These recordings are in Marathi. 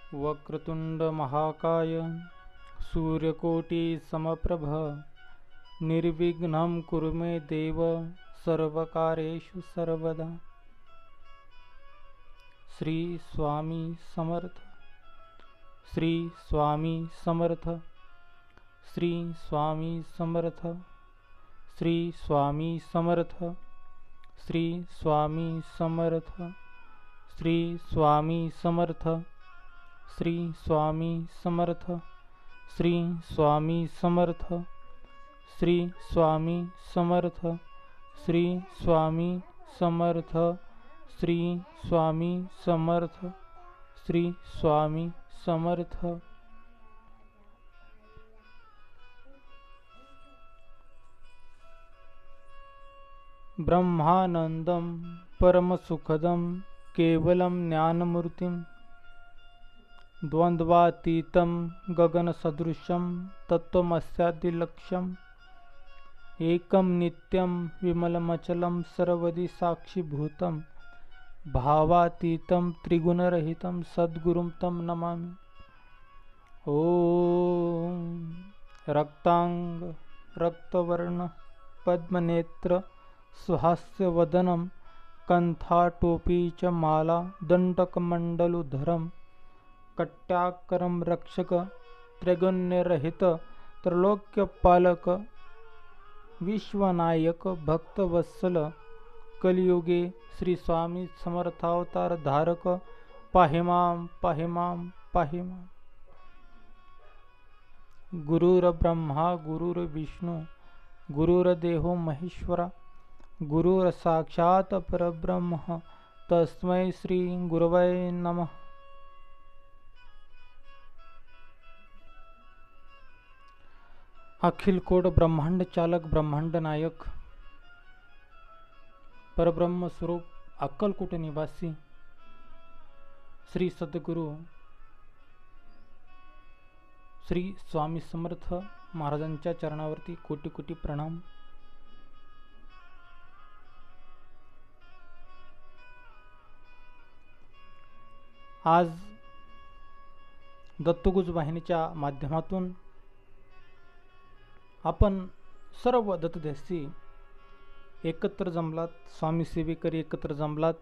वक्रतुंड महाकाय सूर्यकोटि समप्रभ निर्विघ्नं कुरु मे देव सर्वकार्येषु सर्वदा। श्री स्वामी समर्थ, श्री स्वामी समर्थ, श्री स्वामी समर्थ, श्री स्वामी समर्थ, श्री स्वामी समर्थ, श्री स्वामी समर्थ, श्री स्वामी समर्थ, श्री स्वामी समर्थ, श्री स्वामी समर्थ, श्री स्वामी समर्थ, श्री स्वामी समर्थ, श्री स्वामी समर्थ। ब्रह्मानंदं परमसुखदं केवलं ज्ञानमूर्तिं द्वन्द्वातीतं गगनसदृशं तत्त्वमस्यादिलक्ष्यम् एकं नित्यं विमलमचलं सर्वदि साक्षिभूतं भावातीतं त्रिगुणरहितं सद्गुरुं तं नमामि। ॐ रक्तांग रक्तवर्ण पद्मनेत्र सुहास्यवदनं कंठाटोपी च माला दंडकमंडलुधरं कट्याकरं रक्षक त्रैगुण्यरहित त्रैलोक्यपालक विश्वनायक भक्तवत्सल कलियुगे श्री स्वामी समर्थावतार धारक पाहिमाम पाहिमाम पाहिमाम। गुरुर्ब्रह्मा गुरुर्विष्णु गुरुर्देवो महेश्वरा गुरुर साक्षात परब्रह्म तस्मै श्री गुरवे नमः। अखिल कोट ब्रह्मांड चालक ब्रह्मांड नायक परब्रह्म स्वरूप अक्कलकोट निवासी श्री सद्गुरु श्री स्वामी समर्थ महाराजांच्या चरणावरती कोटी कोटी प्रणाम। आज दत्तगुज वाहिनीच्या माध्यमातून आपण सर्व दत्तदेसी एकत्र जमलात, स्वामी सेवेकरी एकत्र जमलात।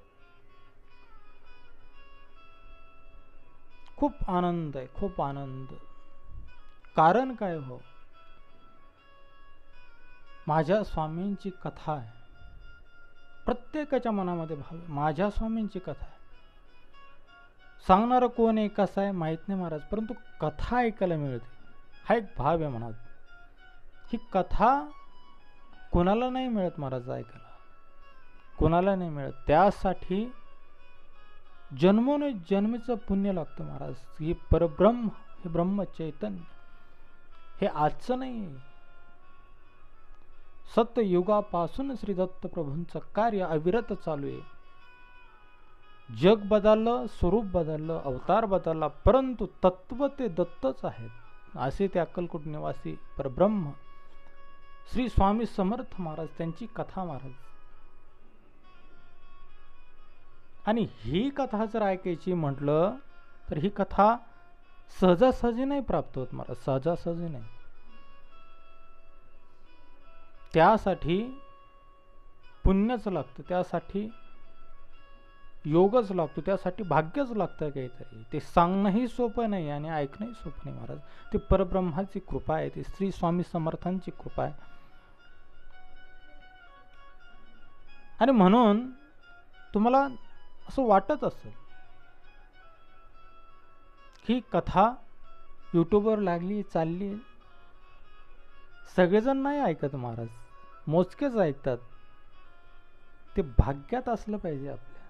खूप आनंद आहे, खूप आनंद। कारण काय हो, माझ्या स्वामींची कथा आहे। प्रत्येकाच्या मनामध्ये भाव आहे, माझ्या स्वामींची कथा आहे। सांगणारं कोण आहे कसं आहे माहीत नाही महाराज, परंतु कथा ऐकायला मिळते हा एक भाव आहे मनात। ही कथा कोणाला नाही मिळत महाराज ऐकायला, कोणाला नाही मिळत। त्यासाठी जन्मोने जन्मीचं पुण्य लागतं महाराज। हे परब्रह्म, हे ब्रह्म चैतन्य हे आजचं नाही आहे। सत्ययुगापासून श्री दत्त प्रभूंचं कार्य अविरत चालू आहे। जग बदललं, स्वरूप बदललं, अवतार बदलला, परंतु तत्व ते दत्तच आहेत। असे ते अक्कलकोट निवासी परब्रह्म श्री स्वामी समर्थ महाराज, त्यांची कथा महाराज। आणि ही कथा जर ऐकायची म्हटलं तर ही कथा सहजासहजी नाही प्राप्त होत महाराज, सहजासहजी नाही। त्यासाठी पुण्यच लागतं, त्यासाठी योगच लागतो, त्यासाठी भाग्यच लागतं काहीतरी। ते सांगणंही सोपं नाही आणि ऐकणंही सोपं नाही महाराज। ते परब्रह्माची कृपा आहे, ते श्री स्वामी समर्थांची कृपा आहे। आणि म्हणून तुम्हाला असं वाटत असेल ही कथा यूट्यूबवर लागली चालली, सगळेजण नाही ऐकत महाराज, मोजकेच ऐकतात। ते भाग्यात असलं पाहिजे आपल्या,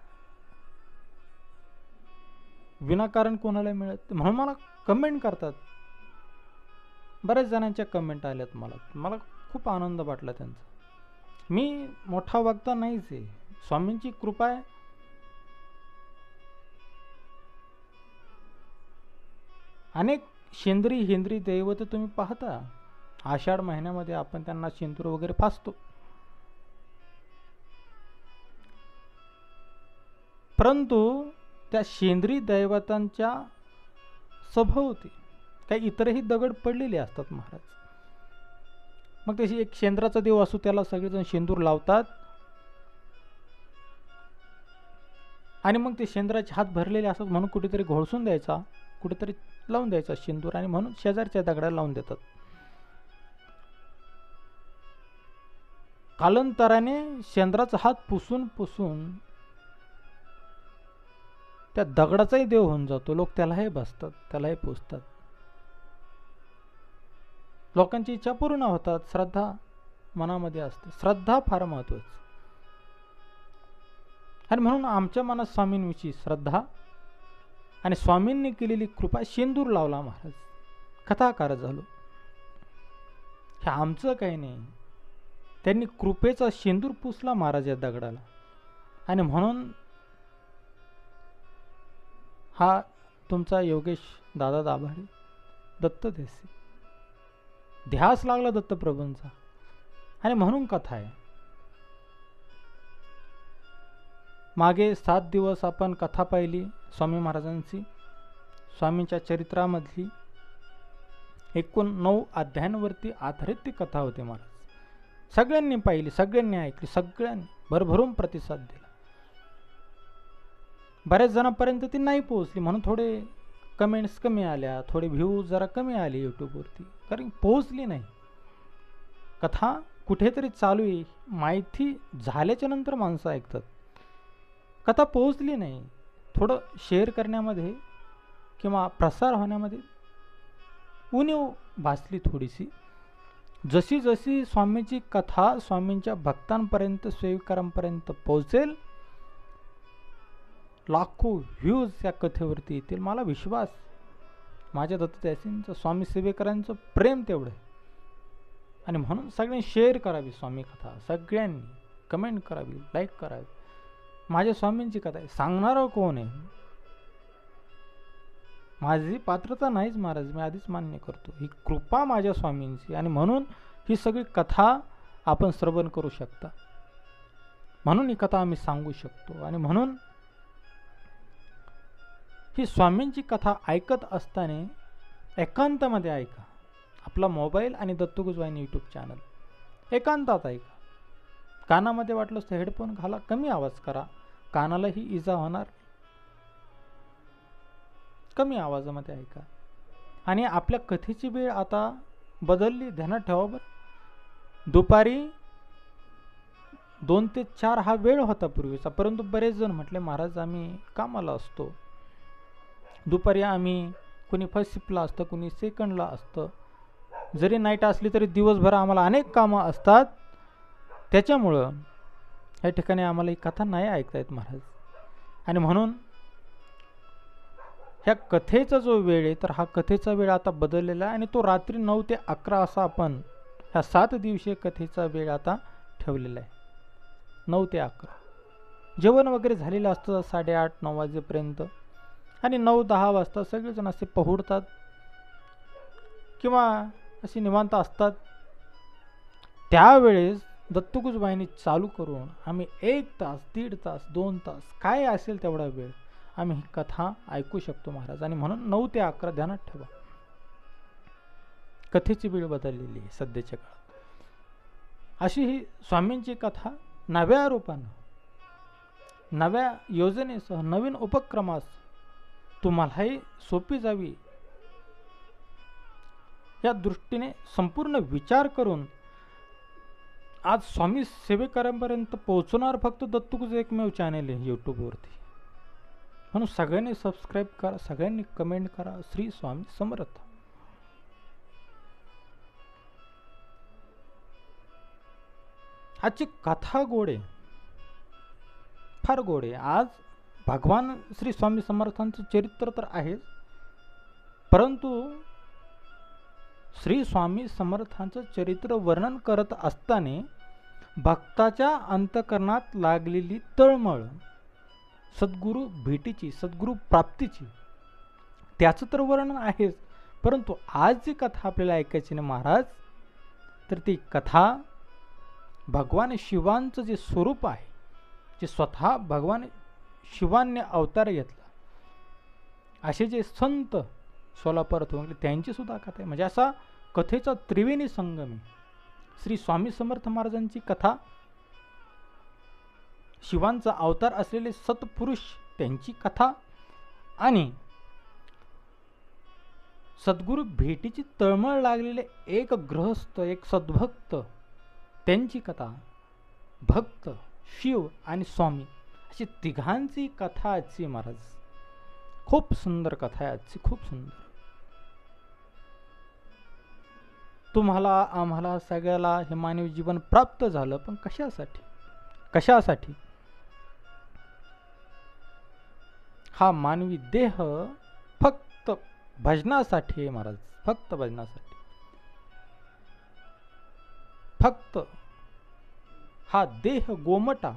विनाकारण कोणाला मिळत। म्हणून मला कमेंट करतात, बऱ्याच जणांच्या कमेंट आल्यात मला खूप आनंद वाटला त्यांचा। मी मोठा वक्ता नाहीच आहे, स्वामींची कृपा आहे। अनेक शेंद्री हिंद्री दैवत तुम्ही पाहता, आषाढ महिन्यामध्ये आपण त्यांना शेंदूर वगैरे फासतो, परंतु त्या शेंद्री दैवतांच्या सभोवती काही इतरही दगड पडलेले असतात महाराज. मग तशी एक शेंद्राचा देव असो, त्याला सगळेजण शेंदूर लावतात आणि मग ते शेंद्राचे हात भरलेले असतात म्हणून कुठेतरी घोळसून द्यायचा, कुठेतरी लावून द्यायचा शेंदूर, आणि म्हणून शेजारच्या दगडाला लावून देतात. कालांतराने शेंद्राचा हात पुसून पुसून त्या दगडाचाही देव होऊन जातो. लोक त्यालाही बसतात, त्यालाही पुजतात. लोकांची इच्छा पूर्ण होतात. श्रद्धा मनामध्ये असते. श्रद्धा फार महत्वाची. आणि म्हणून आमच्या मनात स्वामींविषयी श्रद्धा आणि स्वामींनी केलेली कृपा. शेंदूर लावला महाराज, कथाकार झालो. हे आमचं काही नाही, त्यांनी कृपेचा शेंदूर पुसला महाराज या दगडाला. आणि म्हणून हा तुमचा योगेश दादा दाभाडे, दत्त देसी, ध्यास लागला दत्तप्रभूंचा. आणि म्हणून कथा आहे. मागे 7 दिवस आपण कथा पाहिली स्वामी महाराजांची. स्वामींच्या चरित्रामधली एकूण 9 अध्यायांवरती आधारित ती कथा होती महाराज. सगळ्यांनी पाहिली, सगळ्यांनी ऐकली, सगळ्यांनी भरभरून प्रतिसाद दिला. बऱ्याच जणांपर्यंत ती नाही पोहोचली म्हणून थोडे कमेंट्स कमी आल्या, थोडे व्ह्यूज जरा कमी आले यूट्यूबवरती, कारण पोहोचली नाही. कथा कुठेतरी चालू आहे, माहिती झाल्याच्या नंतर माणसं ऐकतात. कथा पोहोचली नाही. थोडं शेअर करण्यामध्ये किंवा प्रसार होण्यामध्ये उणीव भासली थोडीशी. जशी जशी स्वामीची कथा स्वामींच्या भक्तांपर्यंत, सेविकांपर्यंत पोहोचेल, लाखो व्ह्यूज या कथेवरती येतील. मला विश्वास, माझ्या दत्तदासींचं, स्वामी सेवेकरांचं प्रेम तेवढं आहे. आणि म्हणून सगळ्यांनी शेअर करावी स्वामी कथा, सगळ्यांनी कमेंट करावी, लाईक करावी. माझ्या स्वामींची कथा आहे, सांगणारं कोण आहे? माझी पात्रता नाहीच महाराज, मी आधीच मान्य करतो. ही कृपा माझ्या स्वामींची. आणि म्हणून ही सगळी कथा आपण श्रवण करू शकता, म्हणून ही कथा आम्ही सांगू शकतो. आणि म्हणून ही स्वामींची कथा ऐकत असताना एकांतामध्ये ऐका. आपला मोबाईल आणि दत्तगुरुवाहिनी यूट्यूब चॅनल एकांतात ऐका. कानामध्ये वाटलंच तर हेडफोन घाला, कमी आवाज करा, कानालाही इजा होणार. कमी आवाजामध्ये ऐका. आणि आपल्या कथेची वेळ आता बदलली, ध्यानात ठेवा बरं. दुपारी 2 ते 4 हा वेळ होता पूर्वीचा, परंतु बरेच जण म्हटले महाराज आम्ही कामाला असतो, दुपारी आम्ही कुणी फर्स्ट शिफ्टला असतं, कुणी सेकंडला असतं, जरी नाईट असली तरी दिवसभर आम्हाला अनेक कामं असतात, त्याच्यामुळं या ठिकाणी आम्हाला ही कथा नाही ऐकता येत महाराज. आणि म्हणून ह्या कथेचा जो वेळ आहे, तर हा कथेचा वेळ आता बदललेला आहे आणि तो रात्री 9 ते 11 असा आपण ह्या 7 दिवसीय कथेचा वेळ आता ठेवलेला आहे. 9 ते 11 जेवण वगैरे झालेलं असतं 8:30-9 वाजेपर्यंत. आणि 9-10 वाजता सगळेजण असे पहुडतात किंवा असे निवांत असतात. त्यावेळेस दत्तगुरुवाहिनी चालू करून आम्ही 1 तास, 1.5 तास, 2 तास, काय असेल तेवढा वेळ आम्ही ही कथा ऐकू शकतो महाराज. आणि म्हणून 9 ते 11 ध्यानात ठेवा. कथेची वेळ बदललेली आहे सध्याच्या काळात. अशी ही स्वामींची कथा नव्या रूपानं, नव्या योजनेसह, नवीन उपक्रमास तुम्हालाही सोपी जावी या दृष्टीने संपूर्ण विचार करून आज स्वामी सेवेकरांपर्यंत पोहोचणार फक्त दत्तगुरूचं एकमेव चॅनेल आहे यूट्यूबवरती. म्हणून सगळ्यांनी सबस्क्राईब करा, सगळ्यांनी कमेंट करा. श्री स्वामी समर्थ. आजची कथा गोड आहे, फार गोड आहे. आज भगवान श्री स्वामी समर्थांचं चरित्र तर आहेच, परंतु श्री स्वामी समर्थांचं चरित्र वर्णन करत असताना भक्ताच्या अंतकरणात लागलेली तळमळ, सद्गुरू भेटीची, सद्गुरू प्राप्तीची, त्याचं तर वर्णन आहेच. परंतु आज जी कथा आपल्याला ऐकायची ना महाराज, तर ती कथा भगवान शिवांचं जे स्वरूप आहे, जे स्वतः भगवान शिवांनी अवतार घेतला, असे जे संत सोलापुरात होऊन त्यांची सुद्धा कथा आहे. म्हणजे असा कथेचा त्रिवेणी संगम आहे. श्री स्वामी समर्थ महाराजांची कथा, शिवांचा अवतार असलेले सत्पुरुष त्यांची कथा, आणि सद्गुरु भेटीची तळमळ लागलेले एक गृहस्थ, एक सद्भक्त, त्यांची कथा. भक्त, शिव आणि स्वामी अशी तिघांची कथा आजची महाराज. खूप सुंदर कथा आहे आजची, खूप सुंदर. तुम्हाला आम्हाला सगळ्याला हे मानवी जीवन प्राप्त झालं, पण कशासाठी? कशासाठी? हा मानवी देह फक्त भजनासाठी आहे महाराज, फक्त भजनासाठी. फक्त हा देह गोमटा,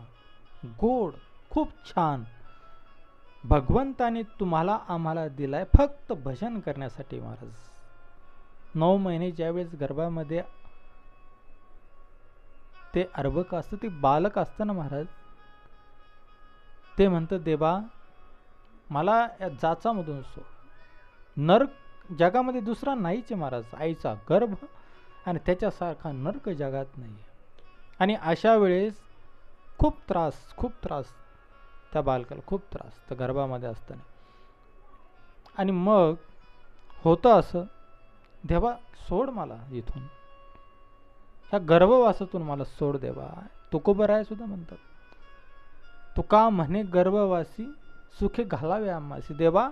गोड, खूप छान भगवंताने तुम्हाला आम्हाला दिलाय फक्त भजन करण्यासाठी महाराज. 9 महिने ज्यावेळेस गर्भामध्ये ते अर्भक असतं, ते बालक असतं ना महाराज, ते म्हणतं देवा मला या जाचामधून सो. नरक जगामध्ये दुसरा नाहीच महाराज. आईचा गर्भ आणि त्याच्यासारखा नरक जगात नाही. आणि अशा वेळेस खूप त्रास त्या बालकाला, खूप त्रास त्या गर्भामध्ये असताना. आणि मग होतं असं, देवा सोड मला इथून, ह्या गर्भवासातून मला सोड देवा. तुकोबराय सुद्धा म्हणतात, तुका म्हणे गर्भवासी सुखे घालावे आम्हासी. देवा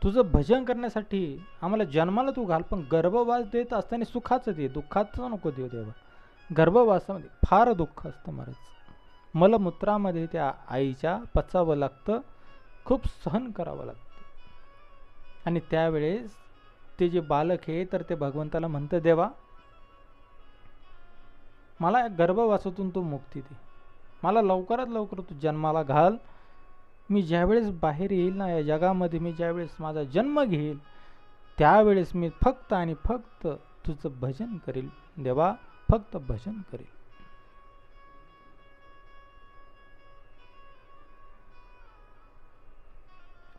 तुझं भजन करण्यासाठी आम्हाला जन्माला तू घाल, पण गर्भवास देत असताना सुखाचं दे, दुःखाचं नको देऊ देवा. गर्भवासामध्ये फार दुःख असतं महाराज. मलमूत्रामध्ये त्या आईच्या पचावं लागतं, खूप सहन करावं लागतं. आणि त्यावेळेस ते जे बालक आहे तर ते भगवंताला म्हणतं देवा मला या गर्भवासातून तू मुक्ती दे, मला लवकरात लवकर तू जन्माला घाल. मी ज्यावेळेस बाहेर येईल ना या जगामध्ये, मी ज्यावेळेस माझा जन्म घेईल त्यावेळेस मी फक्त आणि फक्त तुझं भजन करेल देवा, फक्त भजन करेल.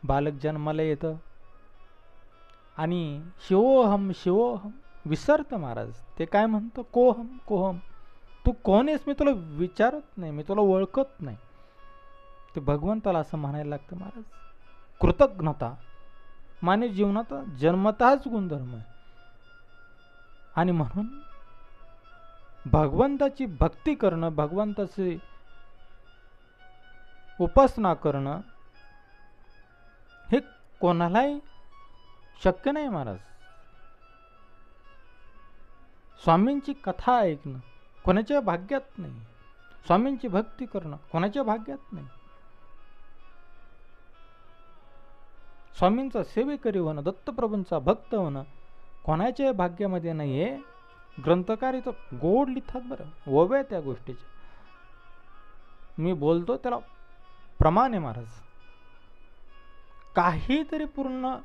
बालक जन्माला येतं आणि शिवोहम शिवोहम विसरतं महाराज. ते काय म्हणतं, कोहम कोहम, तू कोण आहेस मी तुला विचारत नाही, मी तुला ओळखत नाही. ते भगवंताला असं म्हणायला लागतं महाराज. कृतज्ञता मानवी जीवनाचा जन्मतःच गुणधर्म आहे. आणि म्हणून भगवंताची भक्ती करणं, भगवंताची उपासना करणं हे कोणालाही शक्य नाही महाराज. स्वामींची कथा ऐकणं कोणाच्या भाग्यात नाही, स्वामींची भक्ती करणं कोणाच्या भाग्यात नाही. स्वामींचा सेवेकरी होणं, दत्तप्रभूंचा भक्त होणं कोणाच्या भाग्यामध्ये नाही आहे. ग्रंथकार इथं गोड लिहितात बरं, ओव्या त्या गोष्टीच्या. मी बोलतो त्याला प्रमाण आहे महाराज. काहीतरी पूर्ण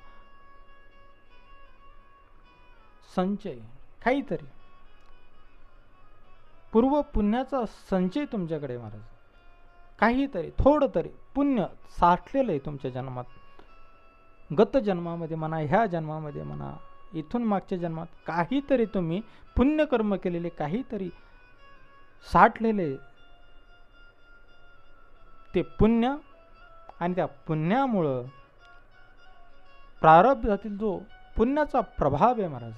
संचय, काहीतरी पूर्व पुण्याचा संचय तुमच्याकडे महाराज. काहीतरी थोडं तरी पुण्य साठलेलं आहे तुमच्या जन्मात, गत जन्मामध्ये म्हणा, ह्या जन्मामध्ये म्हणा, इथून मागच्या जन्मात काहीतरी तुम्ही पुण्यकर्म केलेले, काहीतरी साठलेले ते पुण्य. आणि त्या पुण्यामुळं प्रारब्धातील जो पुण्याचा प्रभाव आहे महाराज,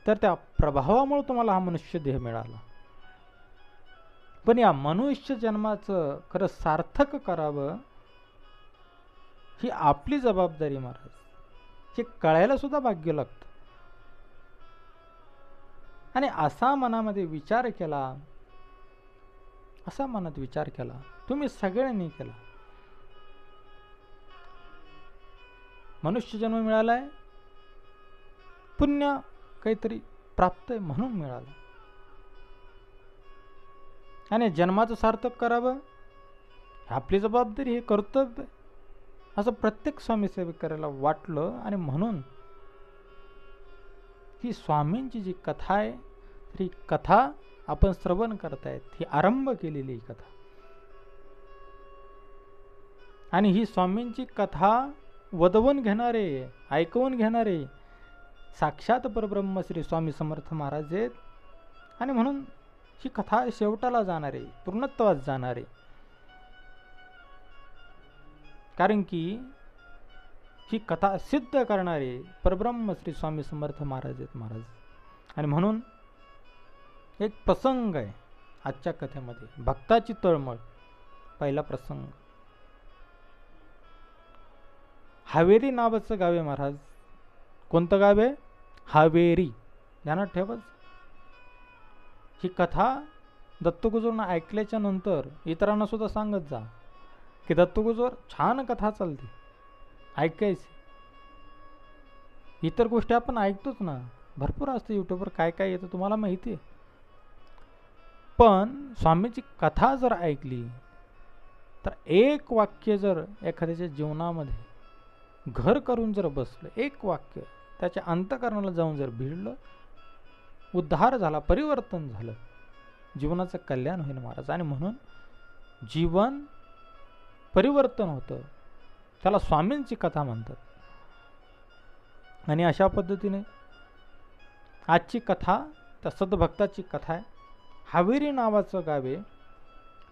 तर त्या प्रभावामुळे तुम्हाला हा मनुष्य देह मिळाला. पण या मनुष्य जन्माचं खरं सार्थक करावं ही आपली जबाबदारी महाराज. हे कळायला सुद्धा भाग्य लागतं. आणि असा मनामध्ये विचार केला, असा मनात विचार केला, तुम्ही सगळ्यांनी केला. मनुष्य जन्म मिळालाय, पुण्य काहीतरी प्राप्त आहे म्हणून मिळालं, आणि जन्माचं सार्थक करावं आपली जबाबदारी, हे कर्तव्य, असं प्रत्येक स्वामी सेवक करायला वाटलं. आणि म्हणून ही स्वामींची जी कथा आहे, ही कथा आपण श्रवण करतायत, ही आरंभ केलेली ही कथा. आणि ही स्वामींची कथा वदवून घेणारे, ऐकवून घेणारे साक्षात परब्रह्म श्री स्वामी समर्थ महाराज आहेत. आणि म्हणून ही कथा शेवटाला जाणारे, पूर्णत्वास जाणारे. कारण की ही कथा सिद्ध करणारे परब्रह्म श्री स्वामी समर्थ महाराज आहेत महाराज. आणि म्हणून एक प्रसंग आहे आजच्या कथेमध्ये, भक्ताची तळमळ. पहिला प्रसंग, हावेरी नावाचं गाव आहे महाराज. कोणतं गाव आहे? हावेरी. ध्यानात ठेवाच. ही कथा दत्तगुरूंना ऐकल्याच्या नंतर इतरांना सुद्धा सांगत जा की दत्तगुरूवर छान कथा चालते, ऐकायची. इतर गोष्टी आपण ऐकतोच ना, भरपूर असते यूट्यूबवर, काय काय येतं तुम्हाला माहिती आहे. पण स्वामीची कथा जर ऐकली तर एक वाक्य जर एखाद्याच्या जीवनामध्ये घर करून जर बसलं, एक वाक्य त्याच्या अंतःकरणाला जाऊन जर भिडलं, उद्धार झाला, परिवर्तन झालं, जीवनाचं कल्याण होईल महाराज. आणि म्हणून जीवन परिवर्तन होतं, त्याला स्वामींची कथा म्हणतात. आणि अशा पद्धतीने आजची कथा त्या सद्भक्ताची कथा आहे. हावेरी नावाचं गाव आहे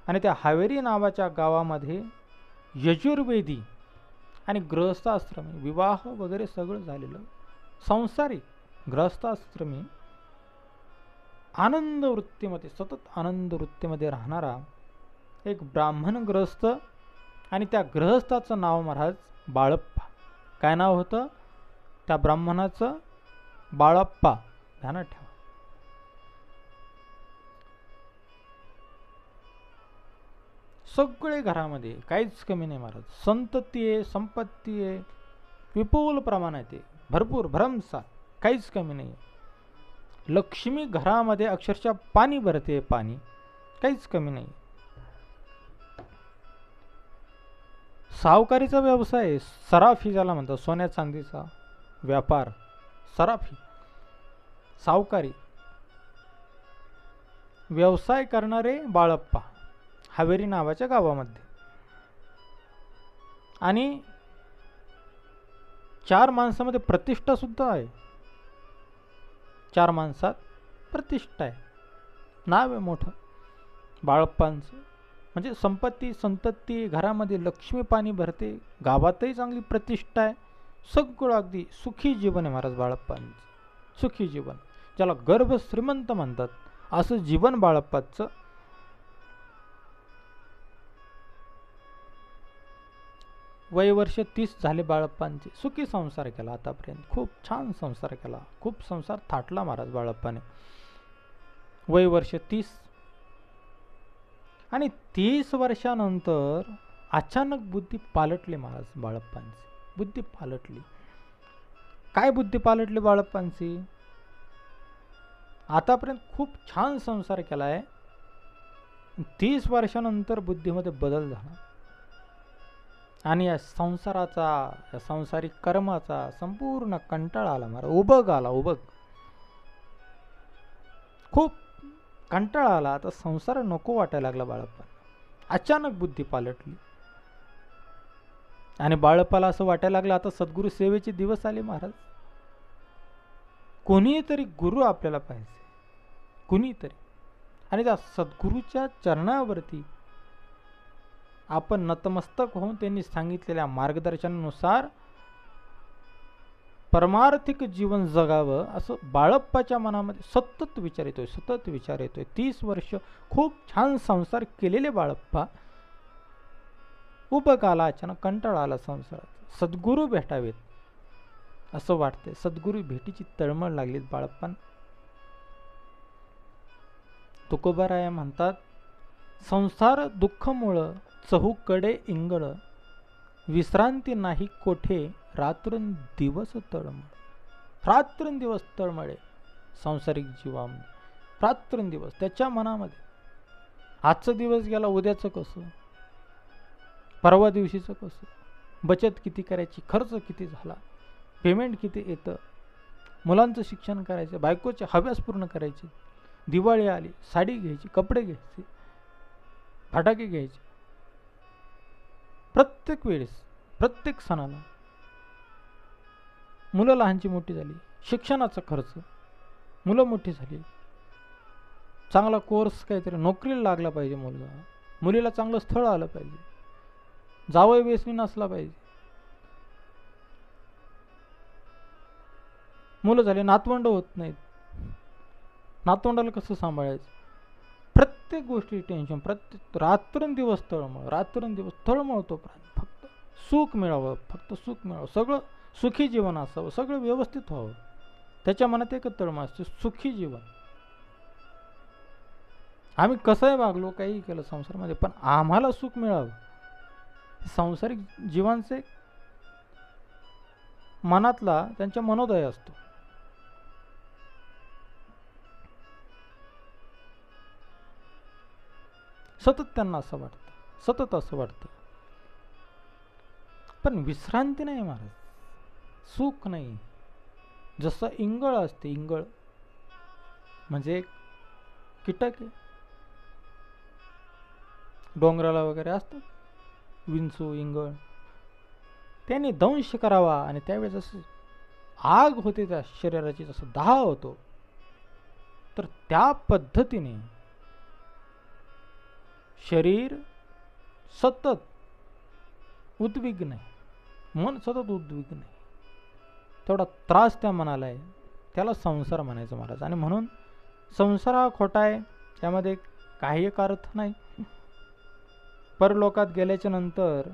आणि त्या हावेरी नावाच्या गावामध्ये यजुर्वेदी आणि गृहस्थाश्रमी, विवाह वगैरे सगळं झालेलं, संसारिक गृहस्थाश्रमी, आनंद वृत्तीमध्ये, सतत आनंद वृत्तीमध्ये राहणारा एक ब्राह्मण गृहस्थ. आणि त्या गृहस्थाचं नाव महाराज बाळप्पा. काय नाव होतं त्या ब्राह्मणाचं? बाळप्पा. ध्यानात ठेवा. सगळे घरामध्ये काहीच कमी नाही महाराज. संतती आहे, संपत्ती आहे, विपुल प्रमाणात आहे, भरपूर भरमसाठ, काहीच कमी नाही. लक्ष्मी घरामध्ये अक्षरशः पाणी भरते, पाणी, काहीच कमी नाही. सावकारीचा व्यवसाय, सराफी ज्याला म्हणतात, सोन्या चांदीचा व्यापार, सराफी, सावकारी व्यवसाय करणारे बाळप्पा हावेरी नावाच्या गावामध्ये. आणि 4 माणसामध्ये प्रतिष्ठा सुद्धा आहे. 4 माणसात प्रतिष्ठा आहे, नाव आहे मोठं बाळप्पांचं. म्हणजे संपत्ती, संतती, घरामध्ये लक्ष्मी पाणी भरते, गावातही चांगली प्रतिष्ठा आहे, सगळं अगदी सुखी जीवन आहे महाराज बाळप्पांचं. सुखी जीवन, ज्याला गर्भ श्रीमंत म्हणतात, असं जीवन बाळप्पाचं. वय वर्ष 30 झाले बाळप्पांचे. सुखी संसार केला आतापर्यंत, खूप छान संसार केला, खूप संसार थाटला महाराज बाळप्पाने. वय वर्ष 30. आणि 30 वर्षानंतर अचानक बुद्धी पालटली महाराज बाळप्पांची. बुद्धी पालटली. काय बुद्धी पालटली बाळप्पांची? आतापर्यंत खूप छान संसार केला आहे, 30 वर्षानंतर बुद्धीमध्ये बदल झाला. आणि या संसाराचा, या संसारिक कर्माचा संपूर्ण कंटाळा आला महाराज. उबग आला, उबग, खूप कंटाळा आला. आता संसार नको वाटायला लागला बाळप्पांना. अचानक बुद्धी पालटली आणि बाळप्पाला असं वाटायला लागलं आता सद्गुरू सेवेचे दिवस आले महाराज. कोणीतरी गुरु आपल्याला पाहिजे, कुणीतरी. आणि त्या सद्गुरूच्या चरणावरती आपण नतमस्तक होऊन त्यांनी सांगितलेल्या मार्गदर्शनानुसार परमार्थिक जीवन जगावं, असं बाळप्पाच्या मनामध्ये सतत विचार येतोय, सतत विचार येतोय. 30 वर्ष खूप छान संसार केलेले बाळप्पा, उबग आला, अचानक कंटाळा आला संसारात. सद्गुरू भेटावेत असं वाटतंय. सद्गुरू भेटीची तळमळ लागली बाळप्पांना. तुकोबाराया म्हणतात, संसार दुःखमुळ चहूकडे इंगळ, विश्रांती नाही कोठे रात्रंदिवस तळमळ. रात्रंदिवस तळमळे सांसारिक जीवामध्ये, रात्रंदिवस त्याच्या मनामध्ये. आजचा दिवस गेला, उद्याचं कसं, परवा दिवशीचं कसं, बचत किती करायची, खर्च किती झाला, पेमेंट किती येतं, मुलांचं शिक्षण करायचं, बायकोचे हव्यास पूर्ण करायचे, दिवाळी आली, साडी घ्यायची, कपडे घ्यायचे, फटाके घ्यायचे. प्रत्येक वेळेस, प्रत्येक सणाला मुलं लहानची मोठी झाली, शिक्षणाचा खर्च, मुलं मोठी झाली, चांगला कोर्स काहीतरी, नोकरीला लागला पाहिजे मुलगा, मुलीला चांगलं स्थळ आलं पाहिजे, जावई व्यसनी नसला पाहिजे, मुलं झाले, नातवंड होत नाहीत, नातवंडाला कसं सांभाळायचं, प्रत्येक गोष्टी टेन्शन, प्रत्येक रात्रंदिवस तळमळ, रात्रंदिवस तळमळतो प्राणी. फक्त सुख मिळावं, फक्त सुख मिळावं, सगळं सुखी जीवन असावं, सगळं व्यवस्थित व्हावं, त्याच्या मनात एकच तळमळ असते, सुखी जीवन. आम्ही कसंही वागलो, काही केलं संसारामध्ये, पण आम्हाला सुख मिळावं, सांसारिक जीवांचे मनातला त्यांच्या मनोदय असतो. सतत त्यांना असं वाटतं, सतत असं वाटतं. पण विश्रांती नाही महाराज, सुख नाही. जसं इंगळ असते, इंगळ म्हणजे एक कीटक आहे, डोंगराला वगैरे असतात विंचू, इंगळ, त्याने दंश करावा आणि त्यावेळेस जसं आग होते त्या शरीराची, जसं दाह होतो, तर त्या पद्धतीने शरीर सतत उद्विग्न आहे, मन सतत उद्विग्न आहे, तेवढा त्रास त्या मनाला आहे, त्याला संसार म्हणायचं महाराज. आणि म्हणून संसार हा खोटा आहे, त्यामध्ये काही एक अर्थ नाही. परलोकात गेल्याच्या नंतर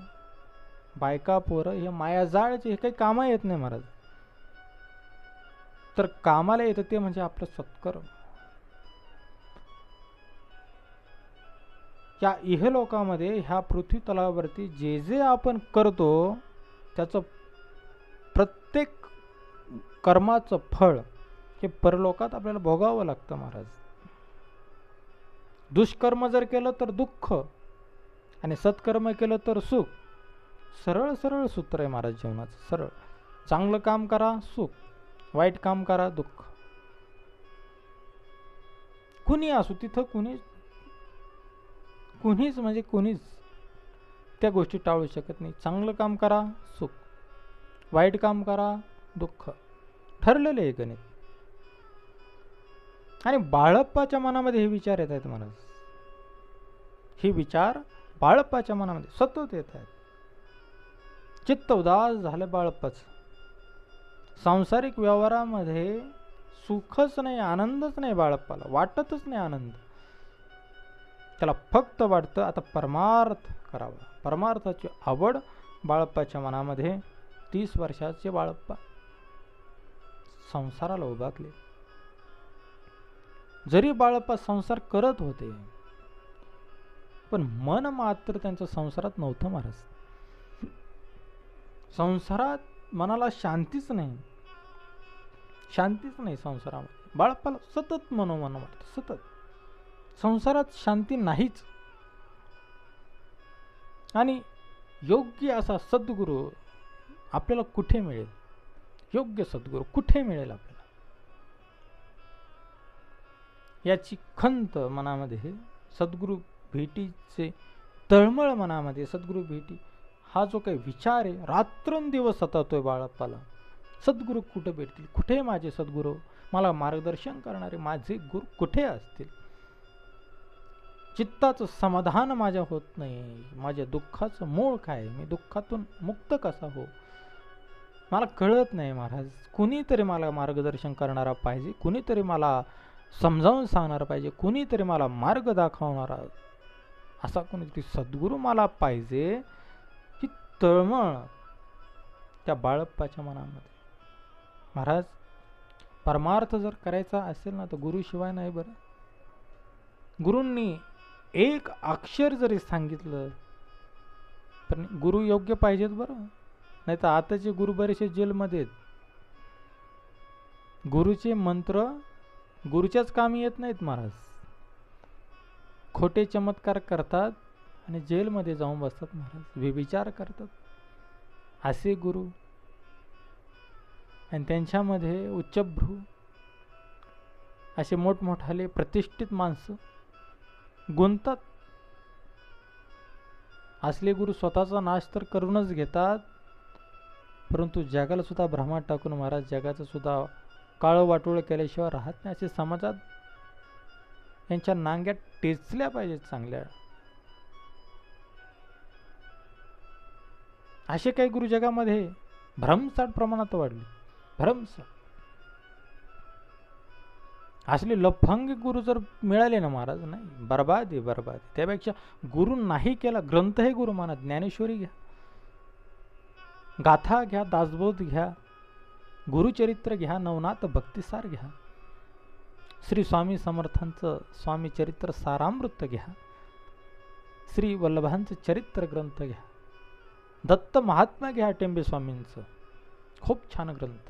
बायका पोरं हे मायाजाळचे हे काही कामा येत नाही महाराज. तर कामाला येतं ते म्हणजे आपलं सत्कर्म. या इहलोकामध्ये ह्या पृथ्वी तलावरती जे जे आपण करतो त्याचं प्रत्येक कर्माचं फळ हे परलोकात आपल्याला भोगावं लागतं महाराज. दुष्कर्म जर केलं तर दुःख आणि सत्कर्म केलं तर सुख. सरळ सरळ सूत्र आहे महाराज जीवनाचं, सरळ. चांगलं काम करा सुख, वाईट काम करा दुःख. कुणी असू तिथं, कुणीच म्हणजे कुणीच त्या गोष्टी टाळू शकत नाही. चांगलं काम करा सुख, वाईट काम करा दुःख, ठरलेले आहे गणित. आणि बाळप्पाच्या मनामध्ये हे विचार येत आहेत महाराज, हे विचार बाळप्पाच्या मनामध्ये सतत येत आहेत. चित्त उदास झालं बाळप्पाचं. सांसारिक व्यवहारामध्ये सुखच नाही, आनंदच नाही बाळप्पाला, वाटतच नाही आनंद. त्याला फक्त वाटतं आता परमार्थ करावा. परमार्थाची आवड बाळप्पाच्या मनामध्ये. 30 वर्षाचे बाळप्पा संसाराला उभारले. जरी बाळप्पा संसार करत होते पण मन मात्र त्यांचं संसारात नव्हतं महाराज. संसारात मनाला शांतीच नाही, शांतीच नाही संसारामध्ये. बाळप्पाला सतत मनोमन वाटतं, सतत संसारात शांती नाहीच. आणि योग्य असा सद्गुरू आपल्याला कुठे मिळेल? योग्य सद्गुरू कुठे मिळेल आपल्याला? याची खंत मनामध्ये, सद्गुरू भेटीचे तळमळ मनामध्ये, सद्गुरू भेटी हा जो काही विचार आहे रात्रंदिवस सतातोय बाळप्पाला. सद्गुरू कुठे भेटतील? कुठे माझे सद्गुरू? मला मार्गदर्शन करणारे माझे गुरु कुठे असतील? चित्ताचं समाधान माझ्या होत नाही. माझ्या दुःखाचं मूळ काय? मी दुःखातून मुक्त कसा हो? मला कळत नाही महाराज. कुणीतरी मला मार्गदर्शन करणारा पाहिजे, कुणीतरी मला समजावून सांगणारा पाहिजे, कुणीतरी मला मार्ग दाखवणारा असा कोणीतरी सद्गुरू मला पाहिजे. ही तळमळ त्या बाळप्पाच्या मनामध्ये. महाराज परमार्थ जर करायचा असेल ना तर गुरुशिवाय नाही बरं. गुरूंनी एक अक्षर जरी सांगितलं, पण गुरु योग्य पाहिजेत बरं. नाही तर आताचे गुरु बरेचसे जेलमध्ये आहेत. गुरुचे मंत्र गुरुच्याच कामी येत नाहीत महाराज. खोटे चमत्कार करतात आणि जेलमध्ये जाऊन बसतात महाराज. व्यभिचार करतात असे गुरु. आणि त्यांच्यामध्ये उच्चभ्रू असे मोठमोठाले प्रतिष्ठित माणसं गुंतात. असले गुरु स्वतःचा नाश तर करूनच घेतात, परंतु जगाला सुद्धा भ्रमात टाकून महाराज जगाचं सुद्धा काळं वाटोळं केल्याशिवाय राहत नाही, असे समाजात यांच्या नांग्यात टेचल्या पाहिजेत चांगल्या. असे काही गुरु जगामध्ये भ्रमसाठ प्रमाणात वाढले. भ्रमसाठ असले लफंग गुरु जर मिळाले ना महाराज, नाही बरबाद आहे, बरबाद. त्यापेक्षा गुरु नाही केला, ग्रंथ हे गुरु माना. ज्ञानेश्वरी घ्या, गाथा घ्या, दासबोध घ्या, गुरुचरित्र घ्या, नवनाथ भक्तिसार घ्या, श्री स्वामी समर्थांचं स्वामी चरित्र सारामृत घ्या, श्री वल्लभांचं चरित्र ग्रंथ घ्या, दत्त महात्मा घ्या, टेंबे स्वामींचं खूप छान ग्रंथ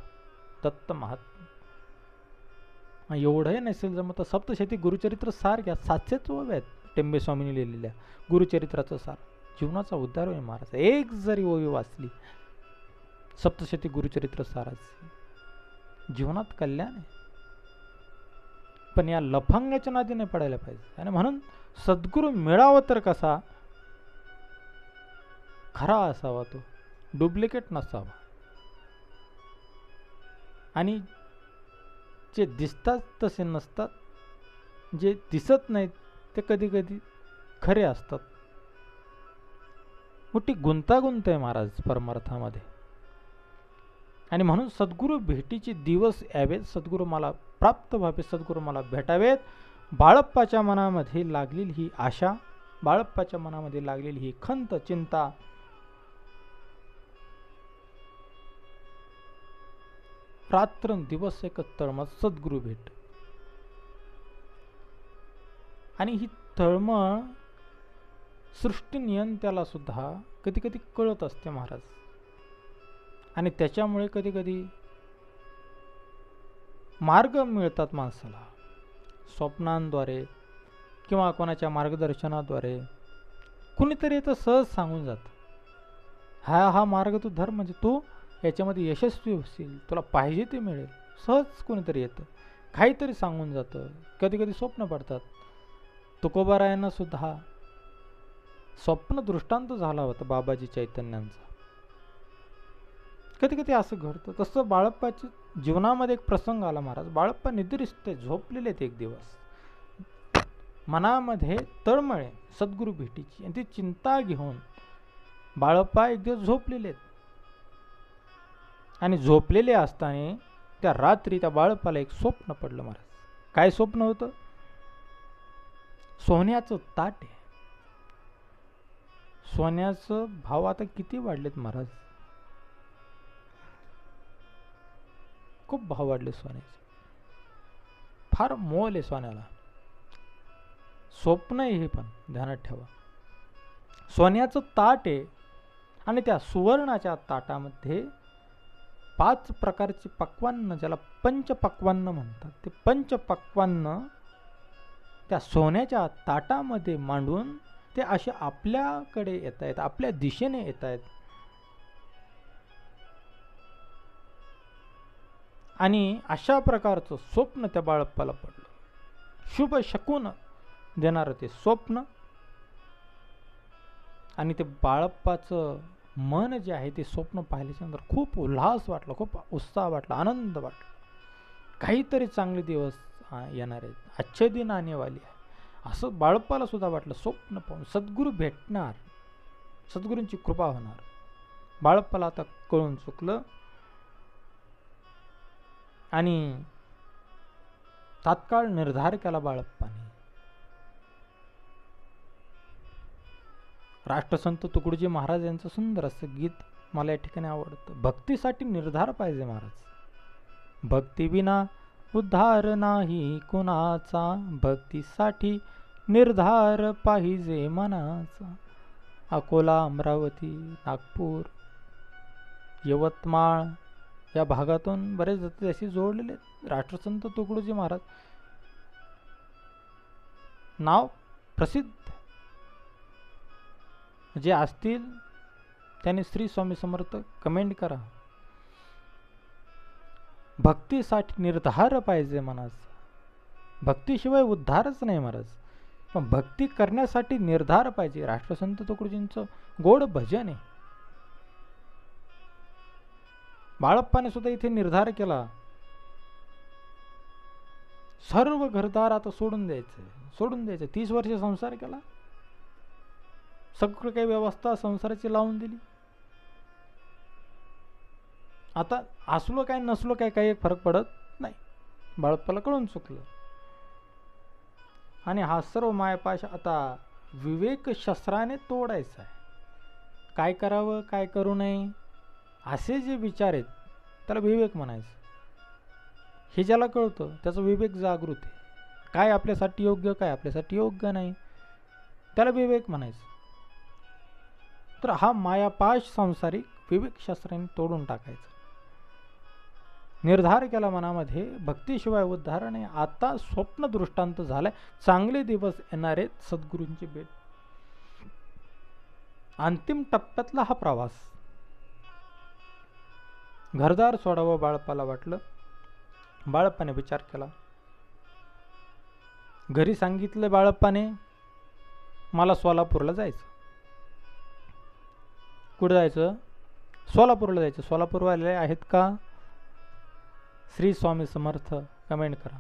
दत्त महात्मा. एवढंही नसेल जमत तर सप्तशती गुरुचरित्र सार घ्या. 700 ओव्या आहेत टेंबे स्वामींनी लिहिलेल्या गुरुचरित्राचं सार. जीवनाचा उद्धार होईल महाराज एक जरी ओवी वाचली सप्तशती गुरुचरित्र साराची, जीवनात कल्याण आहे. पण या लफंगाच्या नादी नाही पडायला पाहिजे. आणि म्हणून सद्गुरू मिळावं तर कसा, खरा असावा, तो डुप्लिकेट नसावा. आणि जे दिसतात तसे नसतात, जे दिसत नाहीत ते कधी कधी खरे असतात. मोठी गुंतागुंत आहे महाराज परमार्थामध्ये. आणि म्हणून सद्गुरू भेटीचे दिवस यावेत, सद्गुरू मला प्राप्त व्हावे, सद्गुरू मला भेटावेत. बाळप्पाच्या मनामध्ये लागलेली ही आशा, बाळप्पाच्या मनामध्ये लागलेली ही खंत, चिंता रात्रंदिवस एक तळमळ सद्गुरू भेट. आणि ही तळमळ सृष्टी नियंत्याला सुद्धा कधी कधी कळत असते महाराज. आणि त्याच्यामुळे कधी कधी मार्ग मिळतात माणसाला स्वप्नांद्वारे किंवा कोणाच्या मार्गदर्शनाद्वारे. कुणीतरी येतं सहज सांगून जातं, हा मार्ग तू धर, म्हणजे तू याच्यामध्ये यशस्वी होशील, तुला पाहिजे ते मिळेल. सहज कोणीतरी येतं, काहीतरी सांगून जातं. कधी कधी स्वप्न पडतात. तुकोबारायांना सुद्धा स्वप्न दृष्टांत झाला होता बाबाजी चैतन्यांचा. कधी कधी असं घडतं. तसं बाळप्पाच्या जीवनामध्ये एक प्रसंग आला महाराज. बाळप्पा निद्रिस्त झोपलेले आहेत एक दिवस. मनामध्ये तळमळे सद्गुरू भेटीची आणि ती चिंता घेऊन बाळप्पा एक दिवस झोपलेले आहेत. आणि झोपलेले असताना त्या रात्री त्या बाळप्पाला एक स्वप्न पडलं महाराज. काय स्वप्न होतं? सोन्याचं ताट आहे. सोन्याचं भाव आता किती वाढलेत महाराज, खूप भाव वाढले सोन्याचे, फार मोल आहे सोन्याला. स्वप्न आहे हे, पण ध्यानात ठेवा. सोन्याचं ताट आहे आणि त्या सुवर्णाच्या ताटामध्ये 5 प्रकारचे पक्वान्न, ज्याला पंचपक्वान्न म्हणतात, ते पंचपक्वान्न त्या सोन्याच्या ताटामध्ये मांडून ते असे आपल्याकडे येत आहेत, आपल्या दिशेने येत आहेत. आणि अशा प्रकारचं स्वप्न त्या बाळप्पाला पडलं. शुभ शकून देणारं ते स्वप्न. आणि ते बाळप्पाचं मन जे आहे ते स्वप्न पाहिल्याच्यानंतर खूप उल्हास वाटला, खूप उत्साह वाटला, आनंद वाटला. काहीतरी चांगले दिवस येणार आहेत, अच्छे दिन आने वाले आहे, असं बाळप्पाला सुद्धा वाटलं. स्वप्न पाहून सद्गुरू भेटणार, सद्गुरूंची कृपा होणार. बाळप्पाला आता कळून चुकलं आणि तात्काळ निर्धार केला बाळप्पाने. राष्ट्रसंत तुकडोजी महाराज यांचं सुंदर असं गीत मला या ठिकाणी आवडतं. भक्तीसाठी निर्धार पाहिजे महाराज. भक्ती विना उद्धार नाही कुणाचा, भक्तीसाठी निर्धार पाहिजे मनाचा. अकोला, अमरावती, नागपूर, यवतमाळ या भागातून बरेच जाती अशी जोडलेले आहेत. राष्ट्रसंत तुकडोजी महाराज नाव प्रसिद्ध. जे असतील त्याने श्री स्वामी समर्थ कमेंट करा. भक्तीसाठी निर्धार पाहिजे मनाचा. भक्तीशिवाय उद्धारच नाही महाराज. पण भक्ती करण्यासाठी निर्धार पाहिजे. राष्ट्रसंत तुकडोजींचं गोड भजन आहे. बाळप्पाने सुद्धा इथे निर्धार केला, सर्व घरदार आता सोडून द्यायचं. 30 वर्ष संसार केला, सगळं काही व्यवस्था संसाराची लावून दिली. आता असलो काय नसलो काय काही एक फरक पडत नाही. बाळप्पाला कळून चुकलं. आणि हा सर्व मायपाश आता विवेक शस्त्राने तोडायचा आहे. काय करावं काय करू नये असे जे विचार आहेत त्याला विवेक म्हणायचं. हे ज्याला कळतं त्याचा विवेक जागृत आहे. काय आपल्यासाठी योग्य काय आपल्यासाठी योग्य नाही त्याला विवेक म्हणायचं. तर हा मायापाश सांसारिक विवेक शास्त्राने तोडून टाकायचा. निर्धार केला मनामध्ये, भक्तीशिवाय उद्धार नाही. आता स्वप्न दृष्टांत झालाय, चांगले दिवस येणारे सद्गुरूंची भेट. अंतिम टप्प्यातला हा प्रवास. घरदार सोडावं बाळप्पाला वाटलं. बाळप्पाने विचार केला. घरी सांगितलं बाळप्पाने, मला सोलापूरला जायचं. कुठं जायचं? सोलापूरला जायचं. सोलापूरवाले आहेत का? श्री स्वामी समर्थ कमेंट करा.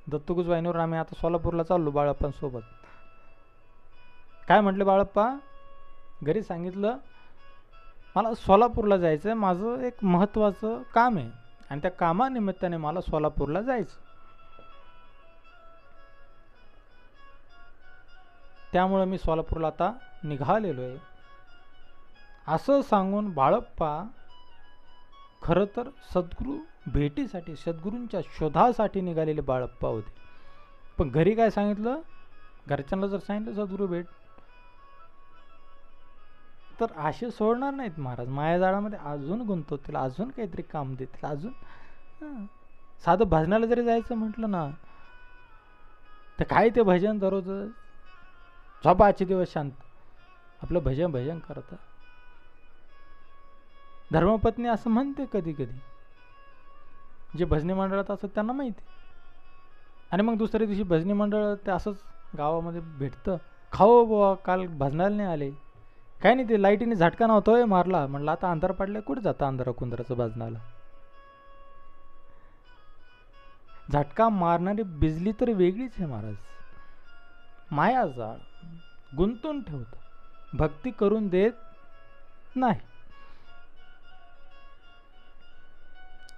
दत्तगुज वाहिनीवर आम्ही आता सोलापूरला चाललो बाळप्पांसोबत. काय म्हटले बाळप्पा? घरी सांगितलं मला सोलापूरला जायचं, माझं एक महत्त्वाचं काम आहे आणि त्या कामानिमित्ताने मला सोलापूरला जायचं. त्यामुळे मी सोलापूरला आता निघालेलो आहे. असं सांगून बाळप्पा खरं तर सद्गुरू भेटीसाठी, सद्गुरूंच्या शोधासाठी निघालेले बाळप्पा होते. पण घरी काय सांगितलं? घरच्यांना जर सांगितलं सद्गुरू भेट, तर असे सोडणार नाहीत महाराज. मायाजाळामध्ये अजून गुंतवतील, अजून काहीतरी काम देतील. अजून साधं भजनाला जरी जायचं म्हटलं ना, तर काय ते भजन दररोज झोपा आजचे दिवस शांत, आपलं भजन करतं. धर्मपत्नी असं म्हणते कधी कधी, जे भजनी मंडळात असत त्यांना माहिती. आणि मग दुसऱ्या दिवशी भजनी मंडळ ते असंच गावामध्ये भेटतं. खाओ बुवा, काल भजनाला नाही आले. काय नाही, ते लाईटीने झटका नव्हतोय मारला. म्हणलं आता अंधार पडलाय, कुठे जातं अंधारा कुंदराचं भजनाला? झटका मारणारी बिजली तर वेगळीच आहे महाराज. मायाजाळ गुंतून ठेवतं, भक्ती करून देत नाही.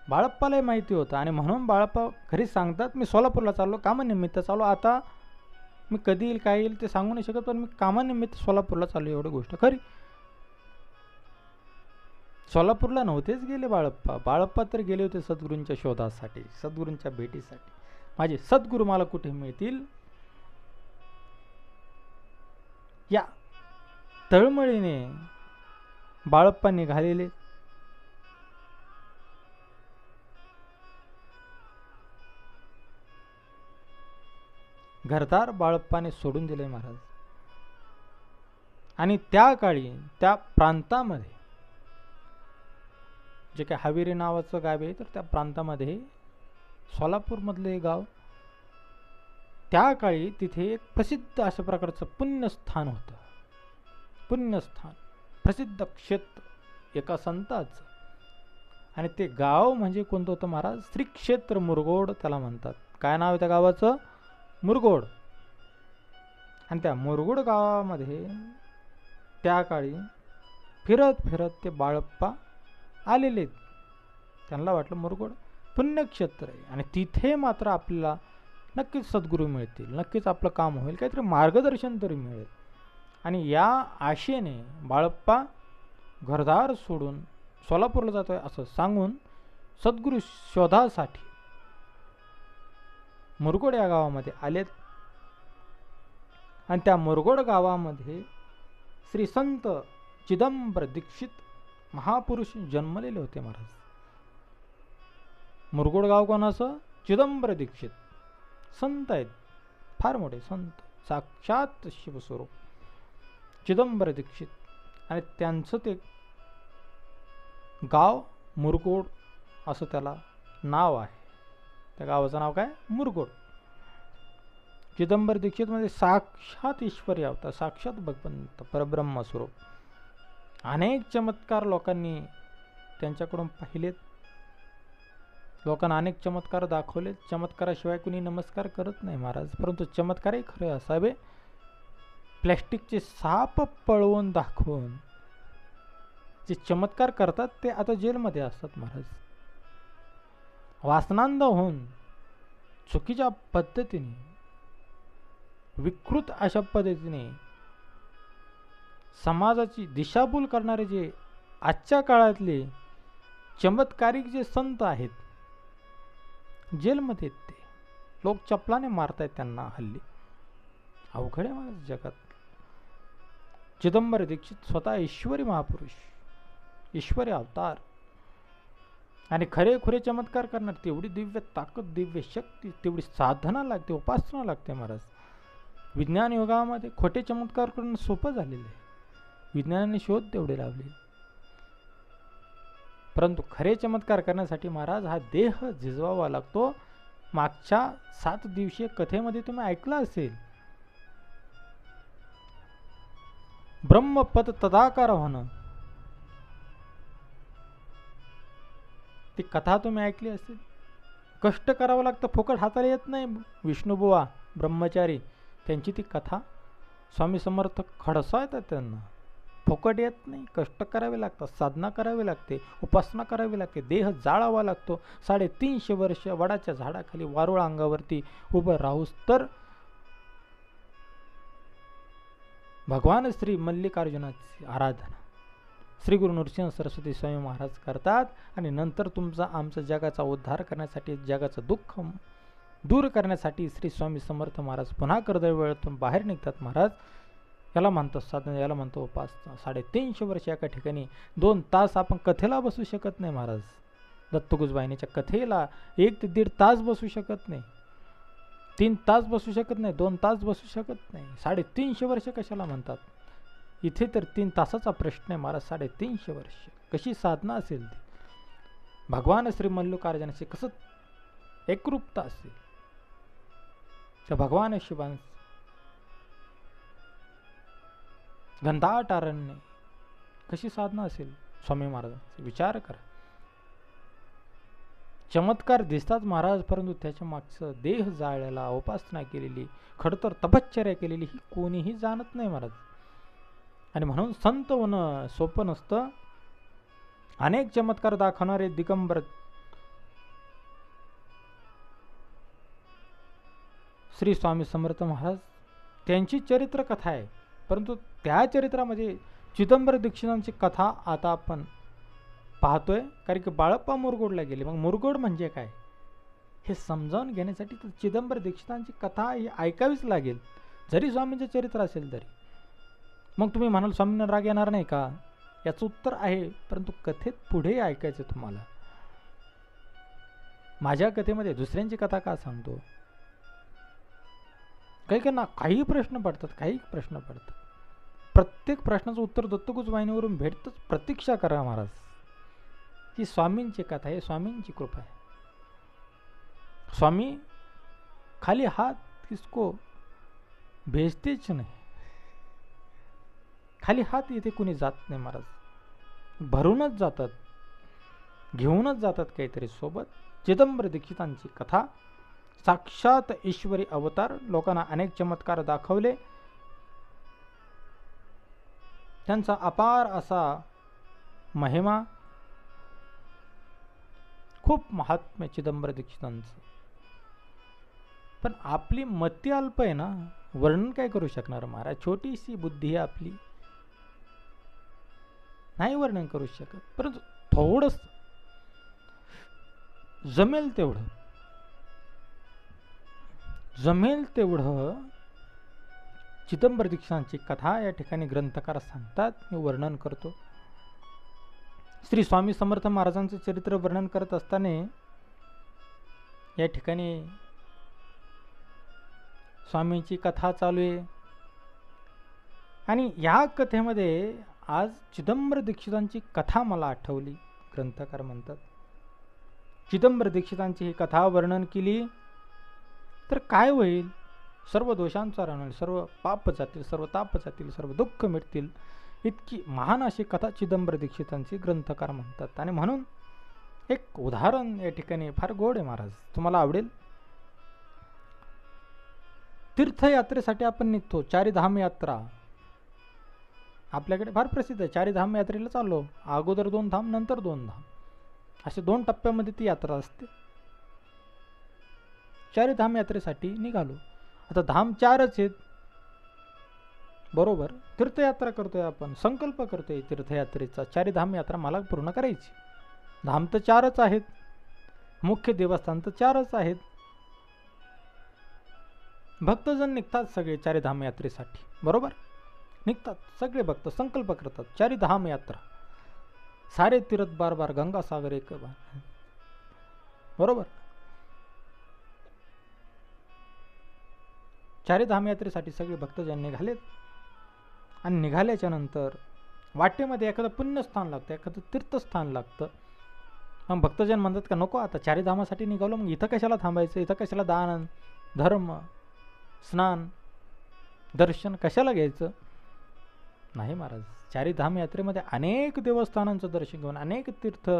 बाळप्पालाही माहिती होतं आणि म्हणून बाळप्पा घरी सांगतात, मी सोलापूरला चाललो, कामानिमित्त चाललो. आता मी कधी येईल काय येईल ते सांगू नाही शकत, पण मी कामानिमित्त सोलापूरला चाललो. एवढी गोष्ट खरी. सोलापूरला नव्हतेच गेले बाळप्पा. बाळप्पा तर गेले होते सद्गुरूंच्या शोधासाठी, सद्गुरूंच्या भेटीसाठी. माझे सद्गुरू मला कुठे मिळतील या तळमळीने बाळप्पा निघालेले. घरदार बाळप्पाने सोडून दिले महाराज. आणि त्या काळी त्या प्रांतामध्ये, जे काही हवेरी नावाचं गाव आहे, तर त्या प्रांतामध्ये सोलापूरमधले गाव, त्या काळी तिथे एक प्रसिद्ध अशा प्रकारचं पुण्यस्थान होतं. पुण्यस्थान, प्रसिद्ध क्षेत्र एका संताचं. आणि ते गाव म्हणजे कोणतं होतं महाराज? श्री क्षेत्र मुरगोड त्याला म्हणतात. काय नाव आहे त्या गावाचं? मुरगोड. आणि त्या मुरगोड गावामध्ये त्या काळी फिरत फिरत ते बाळप्पा आलेले. त्यांना वाटलं मुरगोड पुण्यक्षेत्र आहे आणि तिथे मात्र आपल्याला नक्कीच सद्गुरू मिळतील, नक्कीच आपलं काम होईल, काहीतरी मार्गदर्शन तरी मिळेल. आणि या आशेने बाळप्पा घरदार सोडून सोलापूरला जातोय असं सांगून सद्गुरू शोधासाठी मुरगोड या गावामध्ये आलेत. आणि त्या मुरगोड गावामध्ये श्री संत चिदंबर दीक्षित महापुरुष जन्मलेले होते महाराज. मुरगोड गाव कोणाचं? चिदंबर दीक्षित संत आहेत, फार मोठे संत, साक्षात शिवस्वरूप चिदंबर दीक्षित. आणि त्यांचं ते गाव मुरगोड असं त्याला नाव आहे. त्या गावाचं नाव काय? मुरगोड. चिदंबर दीक्षित म्हणजे साक्षात ईश्वरी अवतार, साक्षात भगवंत परब्रह्म स्वरूप. अनेक चमत्कार लोकांनी त्यांच्याकडून पाहिलेत. लोकांना अनेक चमत्कार दाखवलेत. चमत्काराशिवाय कुणी नमस्कार करत नाही महाराज. परंतु चमत्कारही खरे असावे. प्लॅस्टिकचे साप पळवून दाखवून जे चमत्कार करतात ते आता जेलमध्ये असतात महाराज. वासनांध होऊन चुकीच्या पद्धतीने, विकृत अशा पद्धतीने समाजाची दिशाभूल करणारे जे आजच्या काळातले चमत्कारिक जे संत आहेत, जेलमध्ये आहेत. ते लोक चपलाने मारतायत त्यांना हल्ली. अवघड आहे महाराज जगात. चिदंबर दीक्षित स्वतः ईश्वरी महापुरुष, ईश्वरी अवतार आणि खरे खुरे चमत्कार करणार. तेवढी दिव्य ताकद, दिव्य शक्ती, तेवढी साधना लागते, उपासना लागते महाराज. विज्ञान युगामध्ये खोटे चमत्कार करणं सोपं झालेलं आहे. विज्ञानाने शोध तेवढे लावले. परंतु खरे चमत्कार करण्यासाठी महाराज हा देह झिजवावा लागतो. मागच्या 7 दिवसीय कथेमध्ये तुम्ही ऐकलं असेल, ब्रह्मपद तदाकार होणं, ती कथा तुम्ही ऐकली असेल. कष्ट करावं लागतं, फुकट हाताला येत नाही. विष्णुबुवा ब्रह्मचारी त्यांची ती कथा. स्वामी समर्थ खडसा येतात त्यांना, फुकट येत नाही. कष्ट करावे लागतात, साधना करावी लागते, उपासना करावी लागते, देह जाळावा लागतो. 350 वर्ष वडाच्या झाडाखाली वारुळ अंगावरती उभं राहूस तर भगवान श्री मल्लिकार्जुनाची आराधना श्री गुरु नृसिंह सरस्वती स्वामी महाराज करतात. आणि नंतर तुमचा आमचा जगाचा उद्धार करण्यासाठी, जगाचं दुःख दूर करण्यासाठी श्री स्वामी समर्थ महाराज पुन्हा कर्दळवेळातून बाहेर निघतात महाराज. याला म्हणतो साधना, याला म्हणतो उपासना. 350 वर्ष एका ठिकाणी 2 तास आपण कथेला बसू शकत नाही महाराज. दत्तगुजबाईनीच्या कथेला 1 ते 1.5 तास बसू शकत नाही, 3 तास बसू शकत नाही, 2 तास बसू शकत नाही. 350 वर्ष कशाला म्हणतात? इथे तर 3 तासाचा प्रश्न आहे महाराज. 350 वर्ष कशी साधना असेल ती? भगवान श्री मल्लिकार्जुनाशी कसं एकरूपता असेल त्या भगवान शिवांस घनदाट अरण्य कशी साधना असेल स्वामी महाराजांचा विचार करा. चमत्कार दिसतात महाराज, परंतु त्याच्या मागचं देह जाळलेला, उपासना केलेली, खडतर तपश्चर्या केलेली ही कोणीही जाणत नाही महाराज. आणि म्हणून संत होणं सोपं नसतं. अनेक चमत्कार दाखवणारे दिगंबर श्री स्वामी समर्थ महाराज, त्यांची चरित्र कथा आहे. परंतु त्या चरित्रामध्ये चिदंबर दीक्षितांची कथा आता आपण पाहतोय. कारण की बाळप्पा मुरगोडला गेले. मग मुरगोड म्हणजे काय हे समजावून घेण्यासाठी तर चिदंबर दीक्षितांची कथा ही ऐकावीच लागेल, जरी स्वामींचे चरित्र असेल तरी. मग तुम्ही म्हणाल स्वामींना राग येणार नाही का? याचं उत्तर आहे, परंतु कथेत पुढे ऐकायचं तुम्हाला. माझ्या कथेमध्ये दुसऱ्यांची कथा का सांगतो? काही प्रश्न पडतात, काही प्रश्न पडतात. प्रत्येक प्रश्नाचं उत्तर दत्तगुजवाहिनीवरून भेटतच. प्रतीक्षा करा महाराज. ही स्वामींची कथा आहे, स्वामींची कृपा आहे. स्वामी खाली हात किसको भेजतेच नाही. खाली हात इथे कुणी जात नाही महाराज. भरूनच जातात, घेऊनच जातात काहीतरी सोबत. चिदंबर दीक्षितांची कथा साक्षात ईश्वरी अवतार. लोकांना अनेक चमत्कार दाखवले. त्यांचा अपार असा महिमा, खूप महात्म्य चिदंबर दीक्षितांचं. पण आपली मती अल्प आहे ना, वर्णन काय करू शकणार महाराज? छोटीशी बुद्धी आहे आपली, नाही वर्णन करू शकत. परंतु थोडंच जमेल तेवढं चिदंबर दीक्षितांची कथा या ठिकाणी ग्रंथकार सांगतात. मी वर्णन करतो. श्री स्वामी समर्थ महाराजांचे चरित्र वर्णन करत असताना या ठिकाणी स्वामींची कथा चालू आहे. आणि या कथेमध्ये आज चिदंबर दीक्षितांची कथा मला आठवली. ग्रंथकार म्हणतात चिदंबर दीक्षितांची ही कथा वर्णन केली तर काय होईल? सर्व दोषांचा रण, सर्व पाप जातील, सर्व ताप जातील, सर्व दुःख मिटतील. इतकी महान अशी कथा चिदंबर दीक्षितांची ग्रंथकार म्हणतात. आणि म्हणून एक उदाहरण या ठिकाणी फार गोड आहे महाराज, तुम्हाला आवडेल. तीर्थयात्रेसाठी आपण निघतो, चारीधाम यात्रा आपल्याकडे फार प्रसिद्ध आहे. चारीधाम यात्रेला चाललो, अगोदर 2 धाम नंतर 2 धाम, असे 2 टप्प्यामध्ये ती यात्रा असते. चारीधाम यात्रेसाठी निघालो. आता धाम 4च आहेत, बरोबर. तीर्थयात्रा करतोय आपण, संकल्प करतोय तीर्थयात्रेचा, चारीधाम यात्रा मला पूर्ण करायची. धाम तर 4च आहेत, मुख्य देवस्थान तर 4च आहेत. भक्तजन निघतात सगळे चारीधाम यात्रेसाठी, बरोबर. निघतात सगळे भक्त, संकल्प करतात चारीधाम यात्रा, सारे तीर्थ बार बार, गंगा सागर एक बार, बरोबर. चारीधाम यात्रेसाठी सगळे भक्तजन निघालेत. आणि निघाल्याच्या नंतर वाटेमध्ये एखादं पुण्यस्थान लागतं, एखादं तीर्थस्थान लागतं. मग भक्तजन म्हणतात का नको, आता चारीधामासाठी निघालो, मग इथं कशाला थांबायचं, इथं कशाला दान धर्म स्नान दर्शन कशाला घ्यायचं. नाही महाराज, चारीधाम यात्रेमध्ये अनेक देवस्थानांचं दर्शन घेऊन, अनेक तीर्थ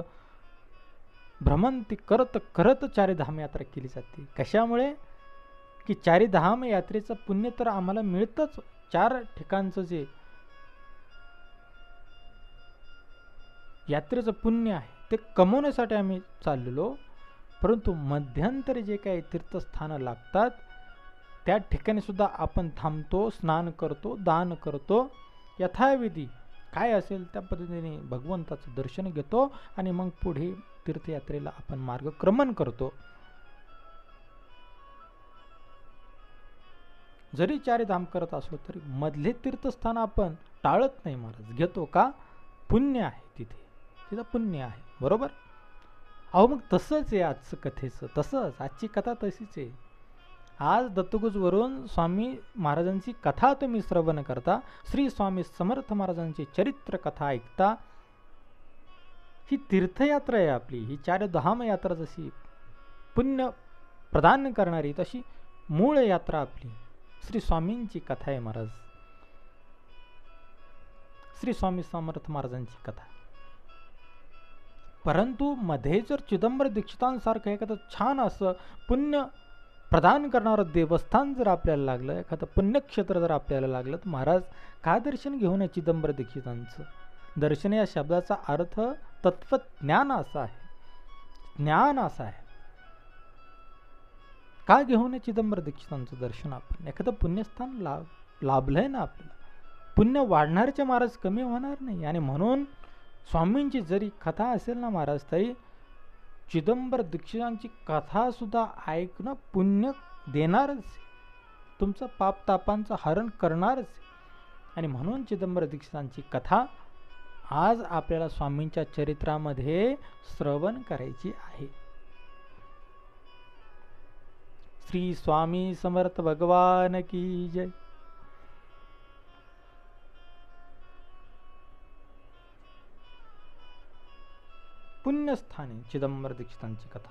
भ्रमंती करत करत चारीधाम यात्रा केली जाते. कशामुळे की चारीधाम यात्रेचं पुण्य तर आम्हाला मिळतंच, 4 ठिकाणचं जे यात्रेचं पुण्य आहे ते कमवण्यासाठी आम्ही चाललेलो. परंतु मध्यंतरी जे काही तीर्थस्थानं लागतात त्या ठिकाणी सुद्धा आपण थांबतो, स्नान करतो, दान करतो, यथाविधी काय असेल त्या पद्धतीने भगवंताचं दर्शन घेतो आणि मग पुढे तीर्थयात्रेला आपण मार्गक्रमण करतो. जरी चारीधाम करत असलो तरी मधले तीर्थस्थान आपण टाळत नाही महाराज, घेतो. का? पुण्य आहे तिथे, तिथं पुण्य आहे, बरोबर. अहो मग तसंच आहे आजचं कथेचं, तसंच आजची कथा तशीच आहे. आज दत्तगुजवरून स्वामी महाराजांची कथा तुम्ही श्रवण करता, श्री स्वामी समर्थ महाराजांची चरित्र कथा ऐकता. ही तीर्थयात्रा आहे आपली, ही चारधाम यात्रा जशी पुण्य प्रदान करणारी तशी मूळ यात्रा आपली श्री स्वामींची कथा आहे महाराज, श्री स्वामी समर्थ महाराजांची कथा. परंतु मध्ये जर चिदंबर दीक्षितांसारखं एखादं छान असं पुण्य प्रदान करणारं देवस्थान जर आपल्याला लागलं, एखादं पुण्यक्षेत्र जर आपल्याला लागलं, तर महाराज का दर्शन घेऊन या चिदंबर दीक्षितांचं? दर्शन या शब्दाचा अर्थ तत्वज्ञान असा आहे, ज्ञान असा आहे. का घेऊन चिदंबर दीक्षितांचं दर्शन? आपण एखादं पुण्यस्थान लाभलंय ना आपल्याला, पुण्य वाढणारचे महाराज, कमी होणार नाही. आणि म्हणून स्वामींची जरी कथा असेल ना महाराज, तरी चिदंबर दीक्षितांची कथा सुद्धा ऐकणं पुण्य देणारच, तुमचं पापतापांचं हरण करणारच. आणि म्हणून चिदंबर दीक्षितांची कथा आज आपल्याला स्वामींच्या चरित्रामध्ये श्रवण करायची आहे. श्री स्वामी समर्थ भगवान की जय. पुण्यस्थानी चिदंबर दीक्षितांची कथा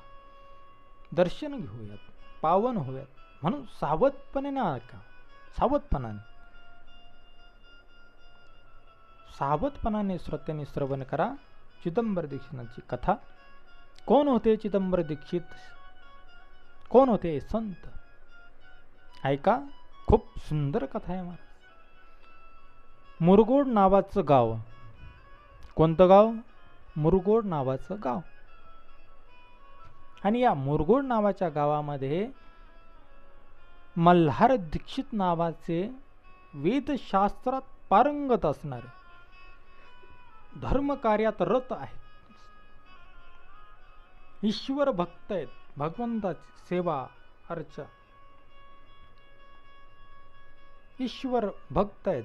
दर्शन घेऊयात, पावन होऊयात. म्हणून सावधपणे ना ऐका, सावधपणाने श्रोत्यांनी श्रवण करा चिदंबर दीक्षितांची कथा. कोण होते चिदंबर दीक्षित? कोण होते संत? ऐका, खूप सुंदर कथा आहे महाराज. मुरगोड नावाचं गाव. कोणतं गाव? मुरगोड नावाचं गाव. आणि या मुरगोड नावाच्या गावामध्ये मल्हार दीक्षित नावाचे वेदशास्त्रात पारंगत असणारे, धर्मकार्यात रत आहेत, ईश्वर भक्त आहेत, भगवंताची सेवा अर्चा, ईश्वर भक्त आहेत.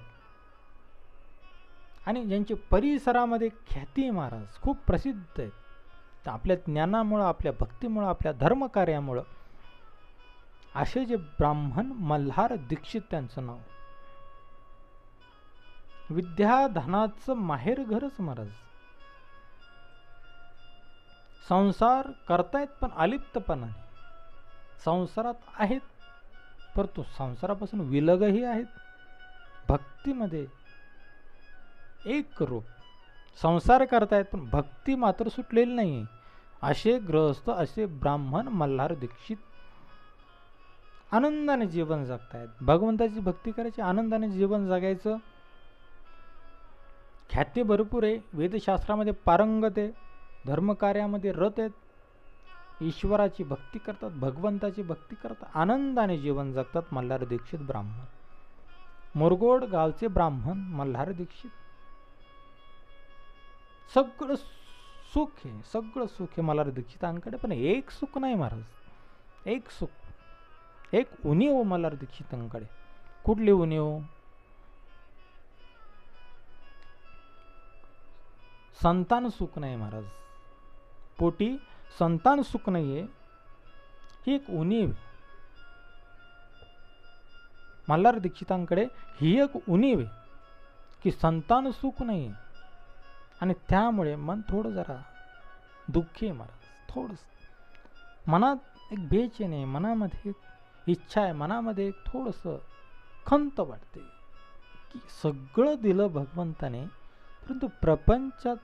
आणि ज्यांची परिसरामध्ये ख्याती आहे महाराज, खूप प्रसिद्ध आहेत. तर आपल्या ज्ञानामुळं, आपल्या भक्तीमुळं, आपल्या धर्मकार्यामुळं असे जे ब्राह्मण मल्हार दीक्षित त्यांचं नाव. विद्याधनाचं माहेर घरच महाराज. संसार करतायत पण अलिप्तपणाने, संसारात आहेत परंतु संसारापासून विलगही आहेत, भक्तीमध्ये एक रूप संसार करतायत पण भक्ती मात्र सुटलेली नाही. असे गृहस्थ, असे ब्राह्मण मल्हार दीक्षित आनंदाने जीवन जगतायत. भगवंताची भक्ती करायची, आनंदाने जीवन जगायचं. ख्याती भरपूर आहे, वेदशास्त्रामध्ये पारंगत आहे, धर्मकार्यामध्ये रत आहेत, ईश्वराची भक्ती करतात, भगवंताची भक्ती करतात, आनंदाने जीवन जगतात मल्हार दीक्षित ब्राह्मण. मुरगोड गावचे ब्राह्मण मल्हार दीक्षित. सगळं सुख आहे, सगळं सुख आहे मल्हार दीक्षितांकडे, पण एक सुख नाही महाराज. एक सुख, एक उणीव मल्हार दीक्षितांकडे. कुठली उणीव? संतान सुख नाही महाराज. पोटी संतान सुख नाहीये, ही एक उणीव. मल्हार दीक्षितांकडे ही एक उणीव आहे की संतान सुख नाही, आणि त्यामुळे मन थोडं जरा दुःखी आहे महाराज. थोडंसं मनात एक बेचैन आहे, मनामध्ये एक इच्छा आहे, मनामध्ये एक थोडंसं खंत वाटते की सगळं दिलं भगवंताने, परंतु प्रपंचात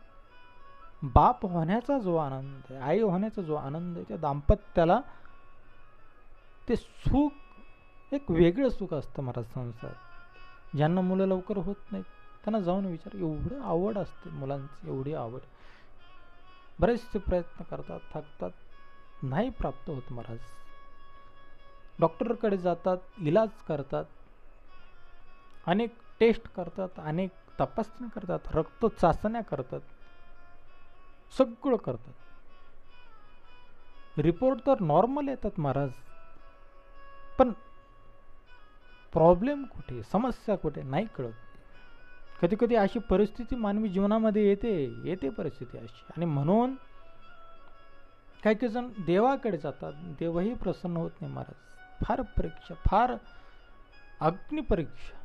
बाप होण्याचा जो आनंद आहे, आई होण्याचा जो आनंद आहे, त्या दाम्पत्याला ते सुख एक वेगळं सुख असतं महाराज. संसार ज्यांना मुलं लवकर होत नाहीत त्यांना जाऊन विचार, एवढं आवड असते मुलांची, एवढी आवड, बरेचसे प्रयत्न करतात, थकतात, नाही प्राप्त होत महाराज. डॉक्टरकडे जातात, इलाज करतात, अनेक टेस्ट करतात, अनेक तपासण्या करतात, रक्त चाचण्या करतात, सगळं करतात. रिपोर्ट तर नॉर्मल येतात महाराज, पण प्रॉब्लेम कुठे, समस्या कुठे नाही कळत. कधी कधी अशी परिस्थिती मानवी जीवनामध्ये येते परिस्थिती अशी, आणि म्हणून काही काही जण देवाकडे जातात, देवही प्रसन्न होत नाही महाराज. फार परीक्षा, फार अग्निपरीक्षा,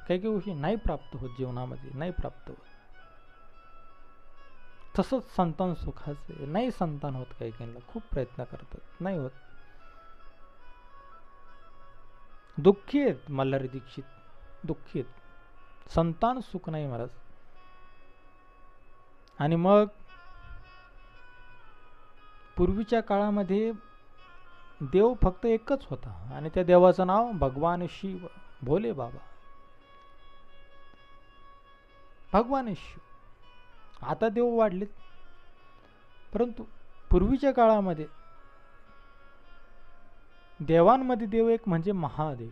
काही काही गोष्टी नाही प्राप्त होत जीवनामध्ये, नाही प्राप्त होत. तसंच संतान सुखाचे नाही संतान होत. काही काहींना खूप प्रयत्न करतात, नाही होत. दुःखी आहेत मल्हार दीक्षित, दुःखी आहेत, संतान सुख नाही महाराज. आणि मग पूर्वीच्या काळामध्ये देव फक्त एकच होता, आणि त्या देवाचं नाव भगवान शिव, भोले बाबा, भगवान शिव. आता देव वाढलेत, परंतु पूर्वीच्या काळामध्ये देवांमध्ये देव एक म्हणजे महादेव.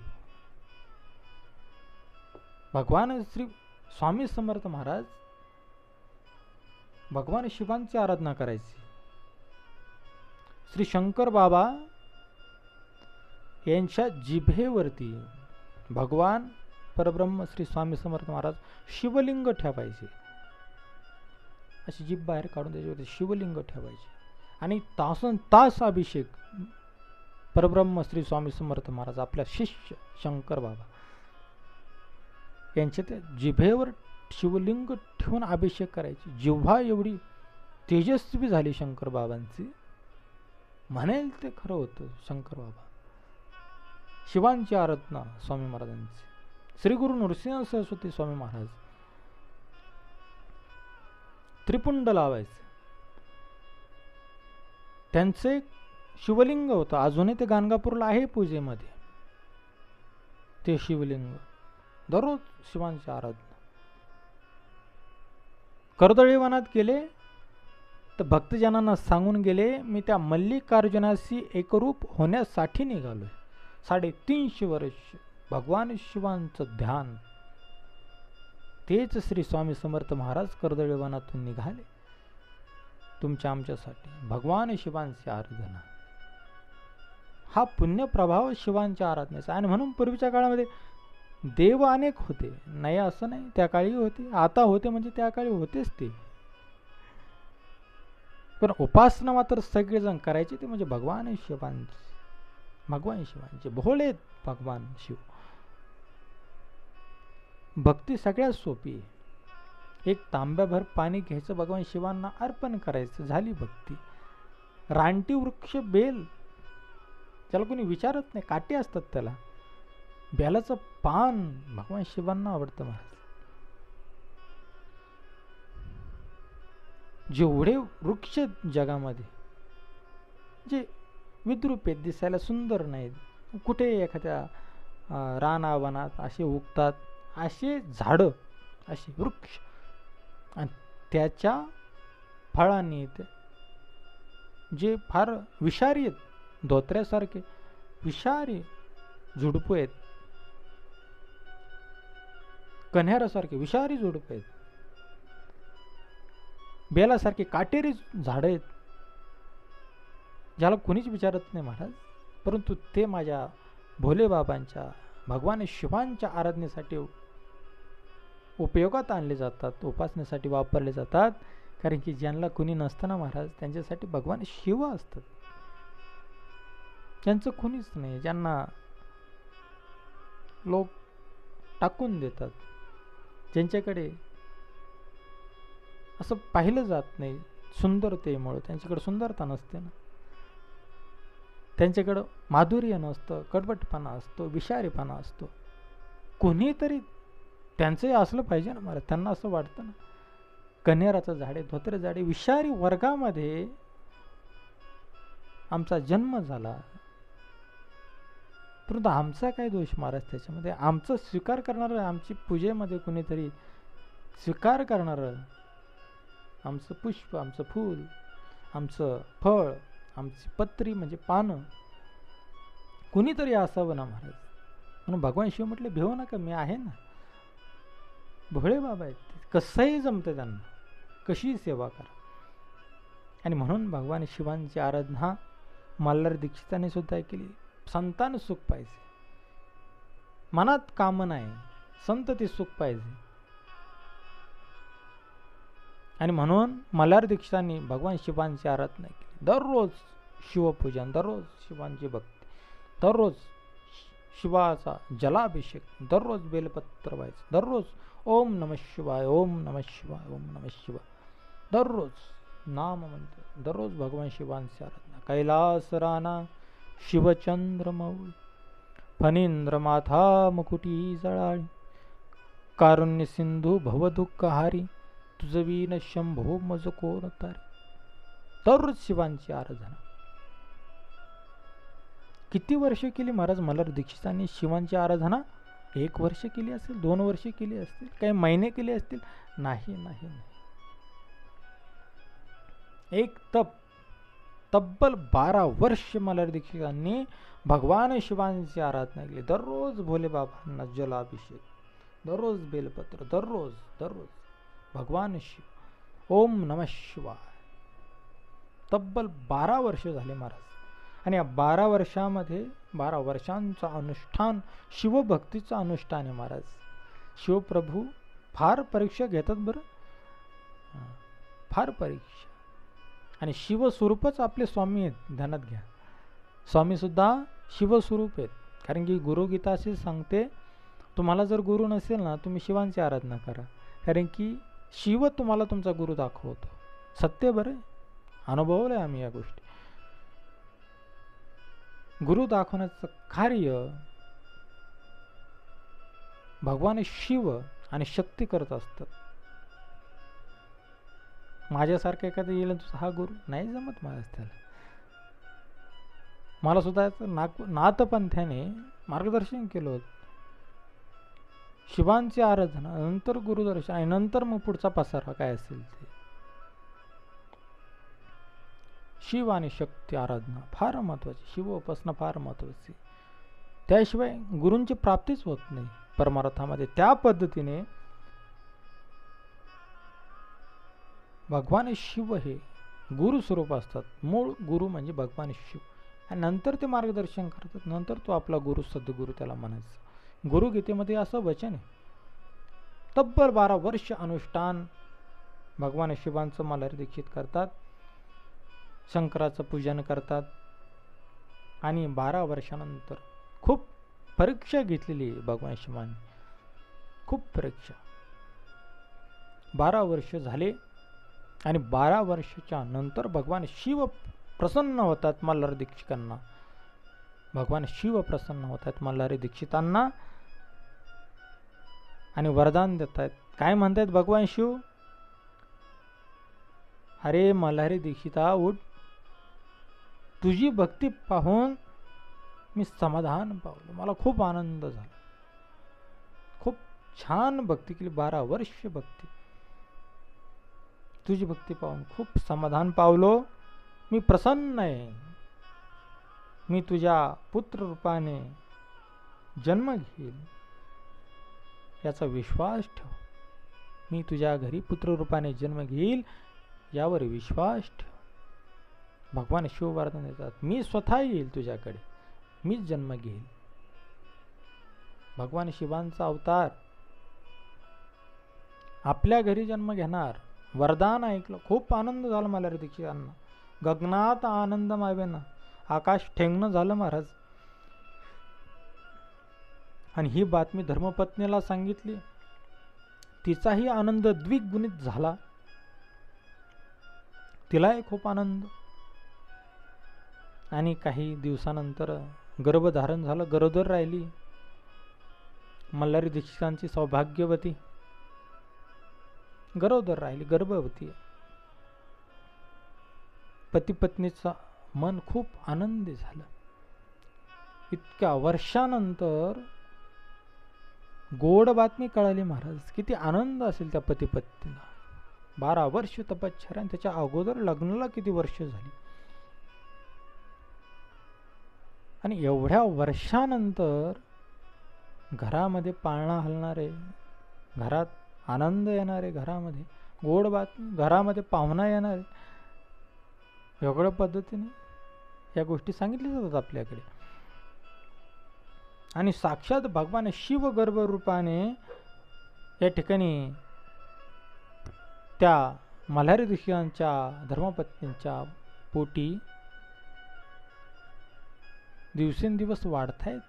भगवान श्री स्वामी समर्थ महाराज भगवान शिवांची आराधना करायची. श्री शंकर बाबा यांच्या जिभेवरती भगवान परब्रह्म श्री स्वामी समर्थ महाराज शिवलिंग ठेवायचे. अशी जीभ बाहेर काढून त्याच्यावरती शिवलिंग ठेवायचे, आणि तासन तास अभिषेक परब्रह्म श्री स्वामी समर्थ महाराज आपल्या शिष्य शंकर बाबा यांच्या त्या जिभेवर शिवलिंग ठेवून अभिषेक करायचे. जिव्हा एवढी तेजस्वी झाली शंकर बाबांची, म्हणेल ते खरं होतं. शंकर बाबा शिवांची आराधना स्वामी महाराजांची. श्री गुरु नृसिंह सरस्वती स्वामी महाराज त्रिपुंड लावायचे. त्यांचं एक शिवलिंग होतं, अजूनही ते गाणगापूरला आहे पूजेमध्ये. ते शिवलिंग दररोज शिवांची आराधना. कर्दळी वनात गेले तर भक्तजनांना सांगून गेले, मी त्या मल्लिकार्जुनाशी एकरूप होण्यासाठी निघालोय. 350 वर्ष भगवान शिवांचं ध्यान. तेच श्री स्वामी समर्थ महाराज कर्दळी वनातून निघाले तुमच्या आमच्यासाठी. भगवान शिवांची आराधना हा पुण्य प्रभाव शिवांच्या आराधनेचा. आणि म्हणून पूर्वीच्या काळामध्ये देव अनेक होते, नाही असं नाही, त्या काळी होते, आता होते म्हणजे त्या काळी होतेच ते, पण उपासना मात्र सगळेजण करायचे ते म्हणजे भगवान शिवांची. भगवान शिवांचे भोळे भगवान शिव. भक्ती सगळ्यात सोपी आहे. एक तांब्याभर पाणी घ्यायचं, भगवान शिवांना अर्पण करायचं, झाली भक्ती. रानटी वृक्ष बेल, त्याला कोणी विचारत नाही, काटे असतात त्याला. बेलाचं पान भगवान शिवांना आवडतं महाराज. जेवढे वृक्ष आहेत जगामध्ये जे विद्रूप आहेत, दिसायला सुंदर नाहीत, कुठे एखाद्या रानावनात असे उगतात, असे झाडं, असे वृक्ष, आणि त्याच्या फळांनी ते जे फार विषारी आहेत, धोत्र्यासारखे विषारी झुडपं आहेत, कन्हेरासारखे विषारी झुडपं आहेत, बेलासारखे काटेरी झाडं आहेत, ज्याला कोणीच विचारत नाही महाराज, परंतु ते माझ्या भोलेबाबांच्या, भगवान शिवांच्या आराधनेसाठी उपयोगात आणले जातात, उपासनेसाठी वापरले जातात. कारण की ज्यांना कुणी नसताना महाराज, त्यांच्यासाठी भगवान शिव असतात, त्यांचं कुणीच नाही, ज्यांना लोक टाकून देतात, ज्यांच्याकडे असं पाहिलं जात नाही सुंदरतेमुळं, त्यांच्याकडे सुंदरता नसते ना, त्यांच्याकडं माधुर्य नसतं, कडवटपणा असतो, विषारीपणा असतो. कोणीतरी त्यांचंही असलं पाहिजे ना मला, त्यांना असं वाटतं ना, कन्हेराचं झाडे, धोत्र झाडे, विषारी वर्गामध्ये आमचा जन्म झाला, परंतु आमचा काय दोष महाराज त्याच्यामध्ये? आमचं स्वीकार करणारं, आमची पूजेमध्ये कुणीतरी स्वीकार करणारं, आमचं पुष्प, आमचं फूल, आमचं फळ, आमची पत्री म्हणजे पानं कुणीतरी असावं ना महाराज. म्हणून भगवान शिव म्हटले, भेऊ नका, मी आहे ना. भोळे बाबा आहेत, कसंही जमतं त्यांना, कशी सेवा करा. आणि म्हणून भगवान शिवांची आराधना मल्हार दीक्षितांनी सुद्धा केली. संतान सुख पाहिजे, मनात कामना आहे, संतती सुख पाहिजे. आणि म्हणून मल्हार दीक्षितांनी भगवान शिवांची आराधना केली. दररोज शिवपूजन, दररोज शिवांची भक्ती, दररोज शिवाचा जलाभिषेक, दररोज बेलपत्र व्हायचं, दररोज ओम नमः शिवाय, ओम नमः शिवाय, ओम नमः शिवाय, दररोज नाम म्हणतो, दररोज भगवान शिवांची आराधना. कैलास राणा शिवचंद्र मौळी, फणींद्र माथा मुकुटी जळाळी, कारुण्य सिंधू भवदुःखहारी, तुझवीन शंभो मज कोण तारी. दररोज शिवांची आराधना. किती वर्ष केली महाराज मल्हार दीक्षितांनी शिवांची आराधना? 1 वर्ष केली असेल, 2 वर्ष केली असतील, काही महिने केले असतील? नाही नाही नाही. एक तब्बल 12 वर्ष मल्हार दीक्षितांनी भगवान शिवांची आराधना केली. दररोज भोले बाबांना जलाभिषेक, दररोज बेलपत्र, दररोज दररोज भगवान शिव, ओम नमः शिवाय. तब्बल 12 वर्ष झाले महाराज. आणि या 12 वर्षामध्ये 12 वर्षांचा अनुष्ठान, शिवभक्तीचं अनुष्ठान आहे महाराज. शिवप्रभू फार परीक्षा घेतात बरं, फार परीक्षा. आणि शिवस्वरूपच आपले स्वामी आहेत, ध्यानात घ्या. स्वामी सुद्धा शिवस्वरूप आहेत. कारण की गुरुगीता असे सांगते, तुम्हाला जर गुरु नसेल ना, तुम्ही शिवांची आराधना करा. कारण की शिव तुम्हाला तुमचा गुरु दाखवतो. सत्य बरं, अनुभवलंय आम्ही या गोष्टी. गुरु दाखवण्याचं कार्य भगवान शिव आणि शक्ती करत असतात. माझ्यासारखं एखादं येईल तुझा हा गुरु नाही जमत मला त्याला. मला सुद्धा नाथपंथ्याने मार्गदर्शन केलं होतं. शिवांची आराधना, नंतर गुरुदर्शन, आणि नंतर मग पुढचा पसारा काय असेल ते. शिव आणि शक्ती आराधना फार महत्वाची, शिव उपासना फार महत्वाची. त्याशिवाय गुरूंची प्राप्तीच होत नाही परमार्थामध्ये. त्या पद्धतीने भगवान शिव हे गुरु स्वरूप असतात. मूळ गुरु म्हणजे भगवान शिव, आणि नंतर ते मार्गदर्शन करतात. नंतर तो आपला गुरु, सद्गुरु त्याला म्हणायचं. गुरुगीतेमध्ये असं वचन आहे. तब्बल 12 वर्ष अनुष्ठान भगवान शिवांचं मल्हार दीक्षित करतात, शंकराचं पूजन करतात. आणि 12 वर्षानंतर खूप परीक्षा घेतलेली भगवान शिवांनी, खूप परीक्षा. 12 वर्ष झाले, आणि 12 वर्षाच्या नंतर भगवान शिव प्रसन्न होतात मल्हार दीक्षितांना. भगवान शिव प्रसन्न होतात मल्हारी दीक्षितांना आणि वरदान देत आहेत. काय म्हणतात भगवान शिव? अरे मल्हारी दीक्षिता उठ, तुझी भक्ती पाहून मी समाधान पावलो, मला खूप आनंद झाला, खूप छान भक्ती केली, 12 वर्ष भक्ती, तुझी भक्ती पाहून खूप समाधान पावलो, मी प्रसन्न आहे, मी तुझ्या पुत्र रूपाने जन्म घेईल याचा विश्वास ठेव, मी तुझ्या घरी पुत्र रूपाने जन्म घेईल यावर विश्वास ठेव. भगवान शिव वरदान देतात, मी स्वतः येईल तुझ्याकडे, मीच जन्म घेईल. भगवान शिवांचा अवतार आपल्या घरी जन्म घेणार, वरदान ऐकलं, खूप आनंद झाला मल्हारी दीक्षितांना, गगनात आनंद मावेना, आकाश ठेंगणं झालं महाराज. आणि ही बातमी धर्मपत्नीला सांगितली, तिचाही आनंद द्विगुणित झाला, तिलाही खूप आनंद. आणि काही दिवसानंतर गर्भधारण झालं, गरोदर राहिली मल्हारी दीक्षितांची सौभाग्यवती, गरोदर राहिली, गर्भवती. पती पत्नीचं मन खूप आनंदी झालं. इतक्या वर्षानंतर गोड बातमी कळाली महाराज, किती आनंद असेल त्या पती पत्नीला. 12 वर्ष तपश्चर्या, आणि त्याच्या अगोदर लग्नाला किती वर्ष झाली, आणि एवढ्या वर्षानंतर घरामध्ये पाळणा हलणारे, घरात आनंद येणारे, घरामध्ये गोड बातमी, घरामध्ये पाहुणा येणारे, वेगळ्या पद्धतीने या गोष्टी सांगितल्या जातात आपल्याकडे. आणि साक्षात भगवान शिव गर्भरूपाने या ठिकाणी त्या मल्हारी दीक्षितांच्या धर्मपत्नींच्या पोटी दिवसेंदिवस वाढतायत.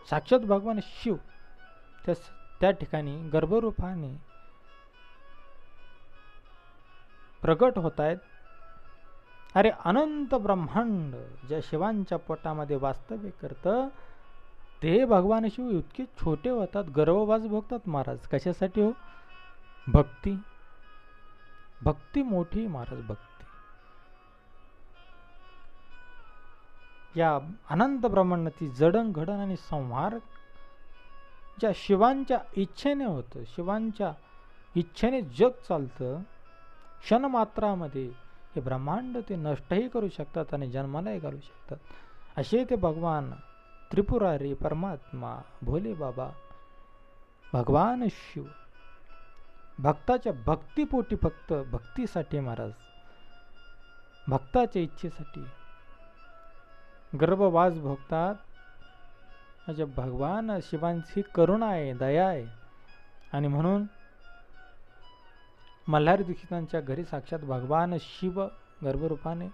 साक्षात भगवान शिव त्या ठिकाणी गर्भरूपाने प्रगट होत आहेत. अरे अनंत ब्रह्मांड ज्या शिवांच्या पोटामध्ये वास्तव्य करतं, ते भगवान शिव इतके छोटे होतात, गर्भवास भोगतात महाराज. कशासाठी हो? भक्ती, भक्ती मोठी महाराज, भक्ती. या अनंत ब्रह्मांडाची जडणघडण आणि संहार ज्या शिवांच्या इच्छेने होतं, शिवांच्या इच्छेने जग चालतं, क्षणमात्रामध्ये हे ब्रह्मांड ते नष्टही करू शकतात आणि जन्मालाही घालू शकतात. असे ते भगवान त्रिपुरारी परमात्मा भोले बाबा भगवान शिव भक्ताच्या भक्तिपोटी, फक्त भक्तीसाठी महाराज, भक्ताच्या इच्छेसाठी गर्भवास भोगतात. म्हणजे भगवान शिवांची करुणा आहे, दया आहे. आणि म्हणून मल्हारी दीक्षितांच्या घरी साक्षात भगवान शिव गर्भरूपाने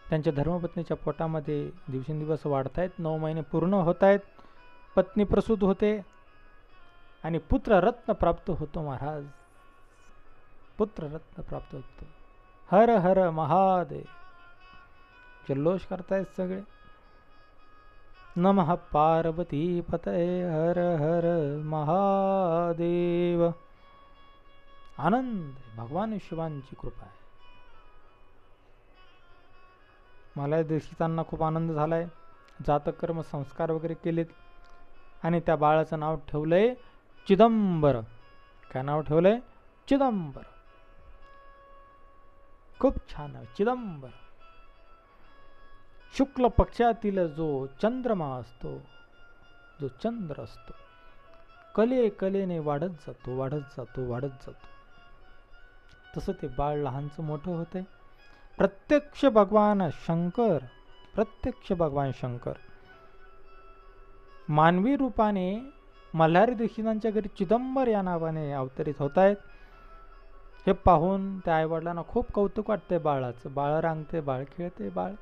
त्यांच्या धर्मपत्नीच्या पोटामध्ये दिवसेंदिवस वाढतायत, 9 महिने पूर्ण होत आहेत, पत्नी प्रसूत होते आणि पुत्ररत्न प्राप्त होतो महाराज, पुत्ररत्न प्राप्त होतो. हर हर महादेव, जल्लोष करतायत सगळे. नमः पार्वती पतये हर हर महादेव. आनंद, भगवान शिवांची कृपा आहे. मला दीक्षितांना खूप आनंद झालाय. जातक कर्म संस्कार वगैरे केलेत आणि त्या बाळाचं नाव ठेवलंय चिदंबर. काय नाव ठेवलंय? चिदंबर. खूप छान आहे चिदंबर. शुक्ल पक्षातील जो चंद्रमा असतो, जो चंद्र असतो, कले कलेने वाढत जातो, वाढत जातो, वाढत जातो. तसं ते बाळ लहानचं मोठं होते. प्रत्यक्ष भगवान शंकर, प्रत्यक्ष भगवान शंकर मानवी रूपाने मल्हारी दीक्षितांच्या घरी चिदंबर या नावाने अवतरित होत आहेत. हे पाहून त्या आईवडिलांना खूप कौतुक वाटते बाळाचं. बाळ रांगते, बाळ खेळते, बाळ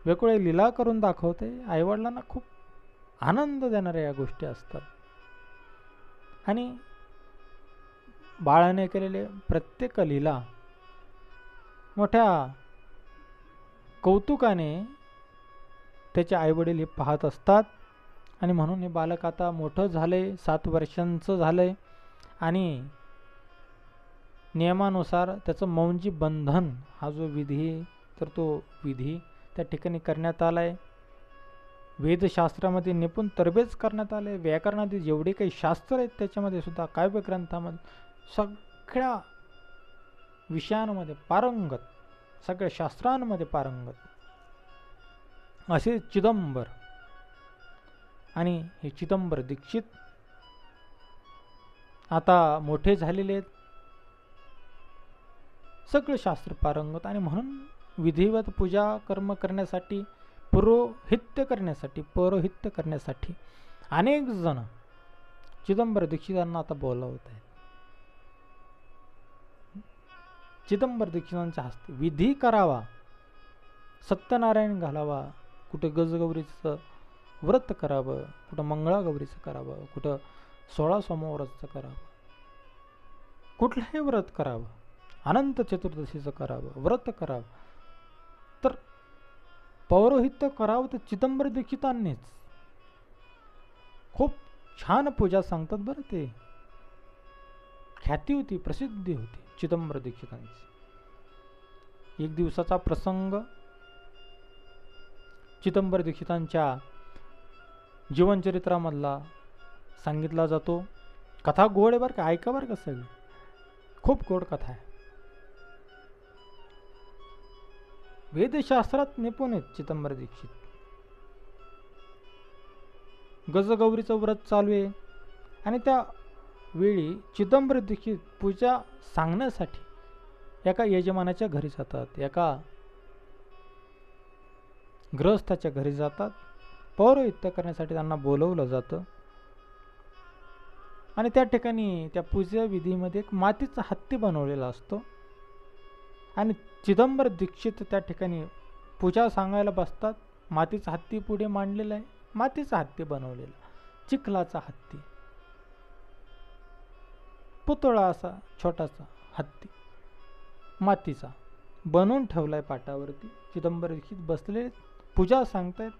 वेगवेगळे लीला करून दाखवते. आईवडिलांना खूप आनंद देणाऱ्या या गोष्टी असतात. आणि बाळाने केलेले प्रत्येक लीला मोठ्या कौतुकाने त्याचे आईवडील हे पाहत असतात. आणि म्हणून हे बालक आता मोठं झाले, 7 वर्षांचं झालंय आणि नियमानुसार त्याचं मौंजी बंधन हा जो विधी, तर तो विधी त्या ठिकाणी करण्यात आला आहे. वेदशास्त्रामध्ये निपुण तरबेज करण्यात आले. व्याकरणातील जेवढे काही शास्त्र आहेत त्याच्यामध्ये सुद्धा, काव्यग्रंथामध्ये सगळ्या विषयांमध्ये पारंगत, सगळ्या शास्त्रांमध्ये पारंगत असे चिदंबर. आणि हे चिदंबर दीक्षित आता मोठे झालेले आहेत, सगळं शास्त्र पारंगत. आणि म्हणून विधिवत पूजा कर्म करण्यासाठी, पौरोहित्य करण्यासाठी अनेक जण चिदंबर दीक्षितांना आता बोलावत आहेत. चिदंबर दीक्षितांच्या हस्ते विधी करावा, सत्यनारायण घालावा, कुठं गजगौरीचं व्रत करावं, कुठं मंगळागौरीचं करावं, कुठं 16 सोमवाराचं करावं, कुठलंही व्रत करावं, अनंत चतुर्दशीचं करावं, व्रत करावं, तर पौरोहित्य करावं तर चिदंबर दीक्षितांनीच. खूप छान पूजा सांगतात बरं ते. ख्याती होती, प्रसिद्धी होती चिदंबर दीक्षितांची. एक दिवसाचा प्रसंग चिदंबर दीक्षितांच्या जीवनचरित्रामधला सांगितला जातो. कथा गोड आहे बरं का, ऐका बरं का सगळी, खूप गोड कथा आहे. वेदशास्त्रात निपुण आहेत चिदंबर दीक्षित. गजगौरीचं व्रत चालू आहे आणि त्या वेळी चिदंबर दीक्षित पूजा सांगण्यासाठी एका यजमानाच्या घरी जातात, एका गृहस्थाच्या घरी जातात. पौरोहित्य करण्यासाठी त्यांना बोलवलं जातं. आणि त्या ठिकाणी त्या पूजा विधीमध्ये एक मातीचा हत्ती बनवलेला असतो. आणि चिदंबर दीक्षित त्या ठिकाणी पूजा सांगायला बसतात. मातीचा हत्ती पुढे मांडलेला आहे, मातीचा हत्ती बनवलेला, चिखलाचा हत्ती, पुतळा असा छोटासा हत्ती मातीचा बनवून ठेवलाय पाटावरती. चिदंबर दीक्षित बसले, पूजा सांगतायत,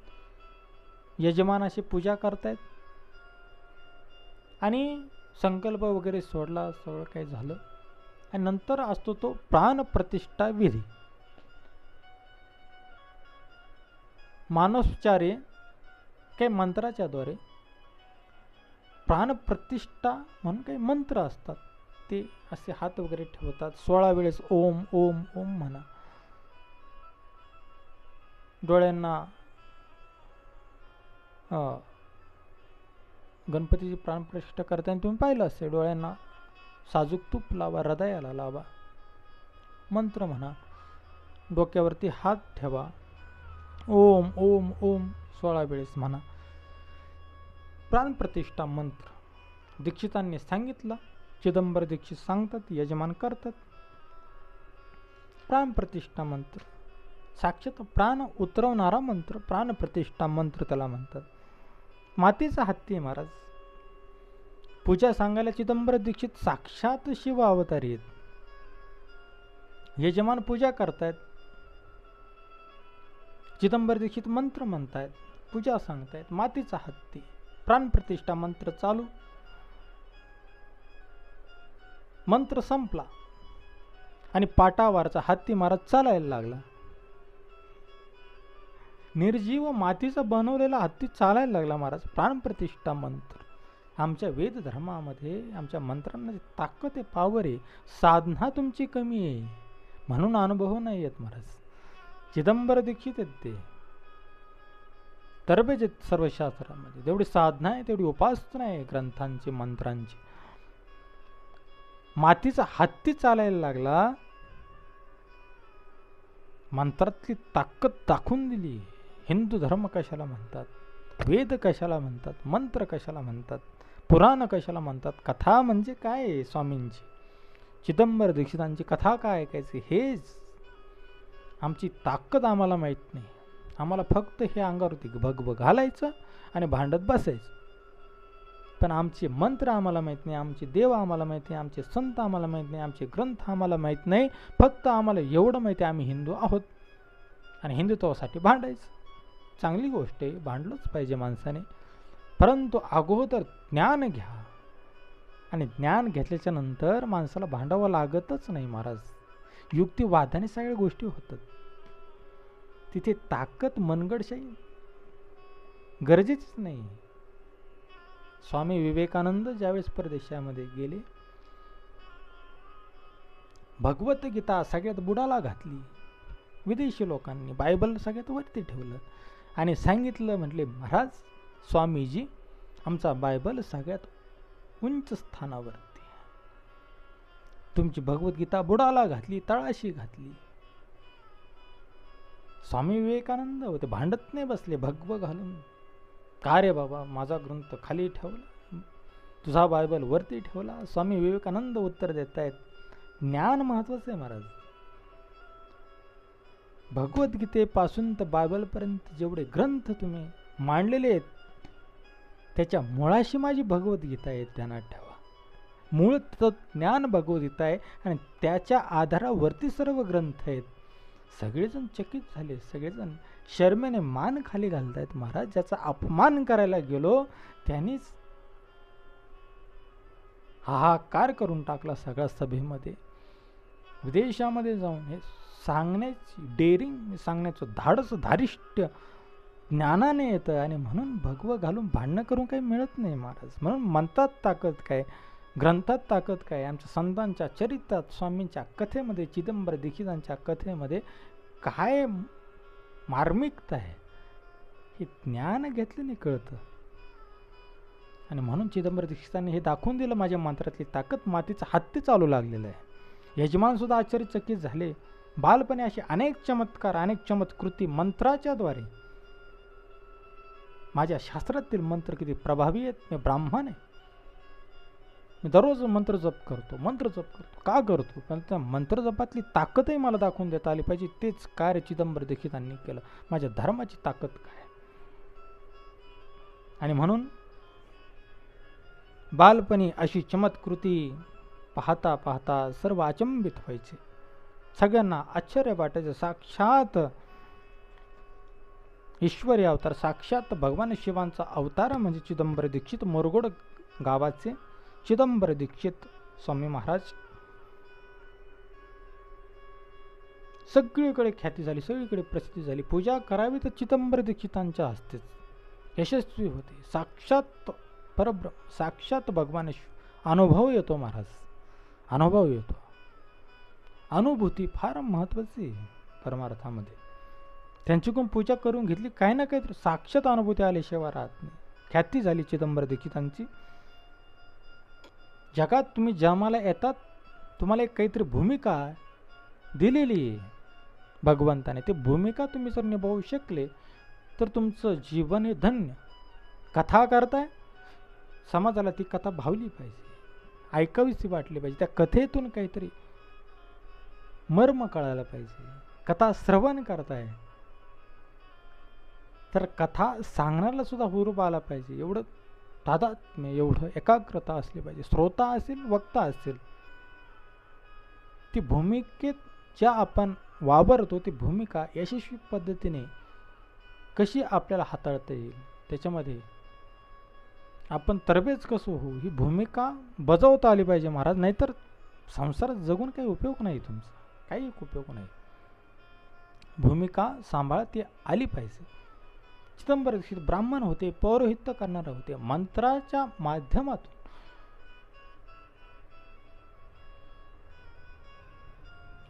यजमानाशी पूजा करतायत. आणि संकल्प वगैरे सोडला, सगळं काही झालं. आणि नंतर असतो तो प्राणप्रतिष्ठा विधी. मानसोपचारे काही मंत्राच्या द्वारे प्राणप्रतिष्ठा म्हणून काही मंत्र असतात, ते असे हात वगैरे ठेवतात. 16 वेळेस ओम ओम ओम म्हणा. डोळ्यांना गणपतीची प्राणप्रतिष्ठा करताना तुम्ही पाहिलं असेल, डोळ्यांना साजूक तूप लावा, हृदयाला लावा, मंत्र म्हणा, डोक्यावरती हात ठेवा, ओम ओम ओम 16 वेळेस म्हणा. प्राणप्रतिष्ठा मंत्र दीक्षितांनी सांगितला. चिदंबर दीक्षित सांगतात, यजमान करतात. प्राणप्रतिष्ठा मंत्र साक्षात प्राण उतरवणारा मंत्र, प्राणप्रतिष्ठा मंत्र त्याला म्हणतात. मातीचा हत्ती महाराज. पूजा सांगायला चिदंबर दीक्षित साक्षात शिव अवतारी आहेत. यजमान पूजा करतायत, चिदंबर दीक्षित मंत्र म्हणतायत, पूजा सांगतायत. मातीचा हत्ती, प्राणप्रतिष्ठा मंत्र चालू. मंत्र संपला आणि पाटावरचा हत्ती महाराज चालायला लागला. निर्जीव मातीचा बनवलेला हत्ती चालायला लागला महाराज. प्राणप्रतिष्ठा मंत्र. आमच्या वेद धर्मामध्ये आमच्या मंत्रांना ताकद आहे, पावर आहे. साधना तुमची कमी आहे म्हणून अनुभव नाही येत महाराज. चिदंबर दीक्षित आहेत ते, तरबेज आहेत सर्व शास्त्रामध्ये. जेवढी साधना आहे तेवढी उपासना आहे ग्रंथांची, मंत्रांची. मातीचा हत्ती चालायला लागला, मंत्रातली ताकद दाखवून दिली. हिंदू धर्म कशाला म्हणतात, वेद कशाला म्हणतात, मंत्र कशाला म्हणतात, पुराण कशाला म्हणतात, कथा म्हणजे काय आहे स्वामींची, चिदंबर दीक्षितांची कथा काय ऐकायची, हेच आमची ताकद आम्हाला माहीत नाही. आम्हाला फक्त हे अंगावरती भगभग घालायचं आणि भांडत बसायचं. पण आमचे मंत्र आम्हाला माहीत नाही, आमचे देव आम्हाला माहीत नाही, आमचे संत आम्हाला माहीत नाही, आमचे ग्रंथ आम्हाला माहीत नाही. फक्त आम्हाला एवढं माहिती आहे, आम्ही हिंदू आहोत आणि हिंदुत्वासाठी भांडायचं. चांगली गोष्ट आहे, भांडलंच पाहिजे माणसाने. परंतु अगोदर ज्ञान घ्या आणि ज्ञान घेतल्याच्या नंतर माणसाला भांडावं लागतच नाही महाराज. युक्तिवादाने सगळ्या गोष्टी होतात. तिथे ताकद मनगडशाही गरजेचीच नाही. स्वामी विवेकानंद ज्यावेळेस परदेशामध्ये गेले, भगवद्गीता सगळ्यात बुडाला घातली विदेशी लोकांनी, बायबल सगळ्यात वरती ठेवलं आणि सांगितलं, म्हटले महाराज स्वामीजी आमचा बायबल सगळ्यात उंच स्थानावरती, तुमची भगवद्गीता बुडाला घातली, तळाशी घातली. स्वामी विवेकानंद होते, भांडत नाही बसले भगव घालून. का रे बाबा, माझा ग्रंथ खाली ठेवला, तुझा बायबल वरती ठेवला. स्वामी विवेकानंद उत्तर देत आहेत, ज्ञान महत्वाचं आहे महाराज. भगवद्गीतेपासून तर बायबलपर्यंत जेवढे ग्रंथ तुम्ही मांडलेले आहेत, त्याच्या मुळाशी माझी भगवद्गीता आहे, ध्यानात ठेवा. मूळ ज्ञान भगवद्गीता आहे आणि त्याच्या आधारावरती सर्व ग्रंथ आहेत. सगळेजण चकित झाले, सगळेजण शर्मेने मान खाली घालतायत. महाराज ज्याचा अपमान करायला गेलो त्यांनीच हाहाकार करून टाकला सगळ्या सभेमध्ये. विदेशामध्ये जाऊन हे सांगण्याची डेअरिंग, सांगण्याचं धाडस, धारिष्ट्य ज्ञानाने येतं आणि म्हणून भगवं घालून भांडणं करून काही मिळत नाही महाराज. म्हणून म्हणतात ताकद काय, ग्रंथात ताकद काय. आमच्या संतांच्या चरित्रात, स्वामींच्या कथेमध्ये, चिदंबर दीक्षितांच्या कथेमध्ये काय मार्मिकता आहे हे ज्ञान घेतल्याने कळतं. आणि म्हणून चिदंबर दीक्षितांनी हे दाखवून दिलं, माझ्या मंत्रातली ताकद मातीचा हत्ती चालू लागलेला आहे. यजमान सुद्धा आश्चर्यचकित झाले. बालपणे असे अनेक चमत्कार, अनेक चमत्कृती मंत्राच्या द्वारे, माझ्या शास्त्रातील मंत्र किती प्रभावी आहेत. मी ब्राह्मण आहे, मी दररोज मंत्र जप करतो. का करतो? पण त्या मंत्र जपातली ताकदही मला दाखवून देता आली पाहिजे. तेच कार्य चिदंबर दीक्षितांनी केलं. माझ्या धर्माची ताकद काय. आणि म्हणून बालपणी अशी चमत्कृती पाहता पाहता सर्व अचंबित व्हायचे. सगळ्यांना आश्चर्य वाटायचं. साक्षात ईश्वरी अवतार, साक्षात भगवान शिवांचा अवतार म्हणजे चिदंबर दीक्षित, मोरगोड गावाचे चिदंबर दीक्षित स्वामी महाराज. सगळीकडे ख्याती झाली, सगळीकडे प्रसिद्धी झाली. पूजा करावी तर चिदंबर दीक्षितांच्या हस्तेच यशस्वी होते. साक्षात परब्रह्म, साक्षात भगवान अनुभव येतो महाराज, अनुभव येतो. अनुभूती फार महत्वाची परमार्थामध्ये. त्यांच्याकडून पूजा करून घेतली, काही ना काहीतरी साक्षात अनुभूती आल्याशिवाय राहत नाही. ख्याती झाली चिदंबर दीक्षितांची. जगात तुम्ही जन्माला येतात, तुम्हाला एक काहीतरी भूमिका दिलेली आहे भगवंताने. ती भूमिका तुम्ही जर निभावू शकले तर तुमचं जीवन हे धन्य. कथा करताय, समाजाला ती कथा भावली पाहिजे, ऐकावीशी वाटली पाहिजे. त्या कथेतून काहीतरी मर्म कळायला पाहिजे. कथा श्रवण करताय तर कथा सांगण्याला सुद्धा हुरूप आला पाहिजे. एवढं तादात्म्य, एवढं एकाग्रता असली पाहिजे. श्रोता असेल, वक्ता असेल, ती भूमिकेत ज्या आपण वावरतो ती भूमिका यशस्वी पद्धतीने कशी आपल्याला हाताळता येईल, त्याच्यामध्ये आपण तरबेज कसं होऊ, ही भूमिका बजावता आली पाहिजे महाराज. नाहीतर संसारात जगून काही उपयोग नाही, तुमचा काही उपयोग नाही. भूमिका सांभाळती आली पाहिजे. चिदंबर दीक्षित ब्राह्मण होते, पौरोहित्य करणारे होते. मंत्राच्या माध्यमातून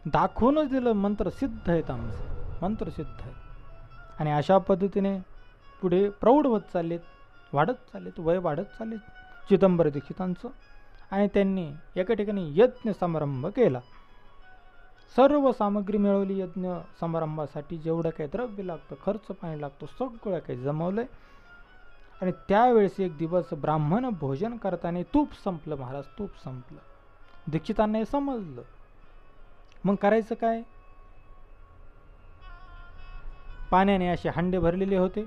दाखवूनच दिलं, मंत्र सिद्ध आहेत, आमचे मंत्र सिद्ध आहेत. आणि अशा पद्धतीने पुढे प्रौढ होत चाललेत, वाढत चाललेत, वय वाढत चालले चिदंबर दीक्षितांचं. आणि त्यांनी एका ठिकाणी यज्ञ समारंभ केला. सर्व सामग्री मिळवली. यज्ञ समारंभासाठी जेवढं काही द्रव्य लागतं, खर्च पाणी लागतो, सगळं काही जमवलंय. आणि त्यावेळेस एक दिवस ब्राह्मण भोजन करताना तूप संपलं महाराज, तूप संपलं. दीक्षितांना हे समजलं. मग करायचं काय? पाण्याने असे हंडे भरलेले होते.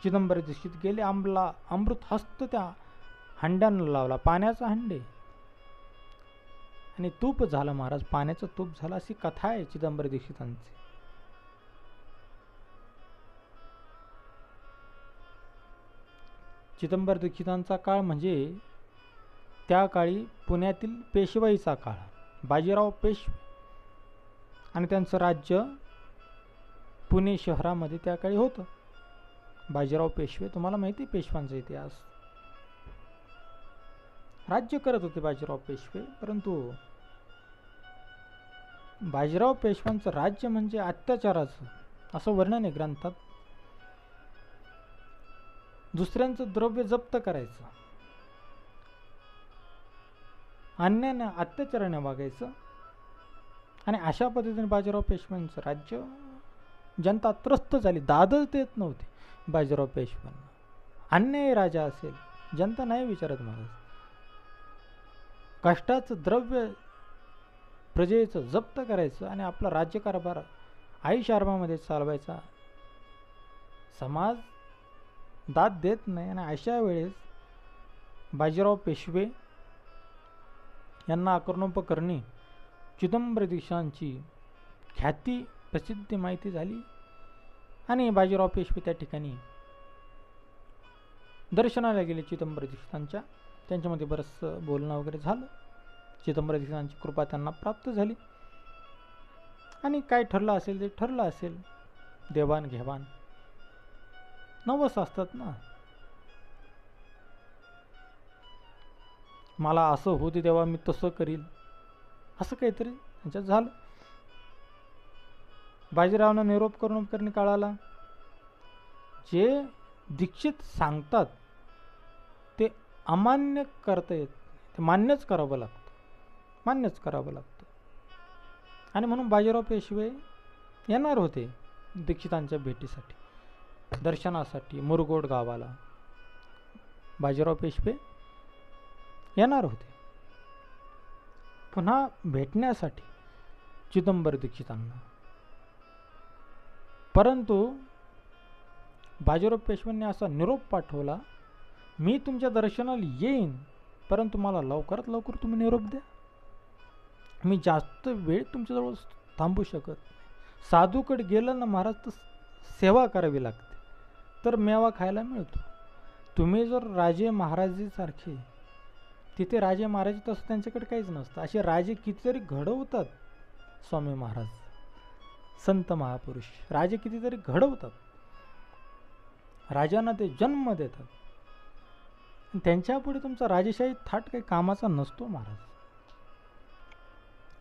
चिदंबर दीक्षित गेले, अमृत हस्त त्या हंड्यांना लावला, पाण्याचा हंडे, आणि तूप झालं महाराज, पाण्याचं तूप झालं. अशी कथा आहे चिदंबर दीक्षितांची. चिदंबर दीक्षितांचा काळ म्हणजे त्या काळी पुण्यातील पेशवाईचा काळ, बाजीराव पेशवे आणि त्यांचं राज्य पुणे शहरामध्ये त्या काळी होतं. बाजीराव पेशवे, तुम्हाला माहिती आहे पेशव्यांचा इतिहास. राज्य करत होते बाजीराव पेशवे, परंतु बाजीराव पेशव्यांचं राज्य म्हणजे अत्याचाराचं असं वर्णन आहे ग्रंथात. दुसऱ्यांचं द्रव्य जप्त करायचं, अन्यायाने अत्याचाराने वागायचं, आणि अशा पद्धतीने बाजीराव पेशव्यांचं राज्य, जनता त्रस्त झाली, दादच देत नव्हती बाजीराव पेशव्यांना. अन्यायी राजा असेल, जनता नाही विचारत महाराज. कष्टाचं द्रव्य प्रजेचं जप्त करायचं आणि आपला राज्यकारभार आईश आरामामध्ये चालवायचा. समाज दाद देत नाही, आणि अशा वेळेस बाजीराव पेशवे यांना आक्रमणोपकरणी चिदंबर दीक्षांची ख्याती प्रसिद्ध माहिती झाली, आणि बाजीराव पेशवे त्या ठिकाणी दर्शनाला गेले चिदंबर दीक्षांच्या. त्यांच्यामध्ये बरंचसं बोलणं वगैरे झालं. चिदंबर दीक्षांची कृपा त्यांना प्राप्त झाली, आणि काय ठरलं असेल ते ठरलं असेल. देवाणघेवाण नवस असतात ना, मला असं होते तेव्हा मी तसं करील, असं काहीतरी त्यांच्यात झालं. बाजीरावनं निरोप करून काळाला जे दीक्षित सांगतात ते अमान्य करता येत, ते मान्यच करावं लागतं. आणि म्हणून बाजीराव पेशवे येणार होते दीक्षितांच्या भेटीसाठी, दर्शनासाठी मुरगोड गावाला बाजीराव पेशवे येणार होते, पुन्हा भेटण्यासाठी चिदंबर दीक्षितांना. परंतु बाजीराव पेशव्यांनी असा निरोप पाठवला, मी तुमच्या दर्शनाला येईन, परंतु मला लवकरात लवकर तुम्ही निरोप द्या. मी जास्त वेळ तुमच्याजवळ थांबू शकत नाही. साधूकडे गेलं ना महाराज तर सेवा करावी लागते, तर मेवा खायला मिळतो. तुम्ही जर राजे महाराजीसारखे, तिथे राजे महाराज तसं त्यांच्याकडे काहीच नसतं. असे राजे कितीतरी घडवतात स्वामी महाराज, संत महापुरुष राजे कितीतरी घडवतात. राजांना ते जन्म देतात. त्यांच्यापुढे तुमचा राजेशाही थाट काही कामाचा नसतो महाराज.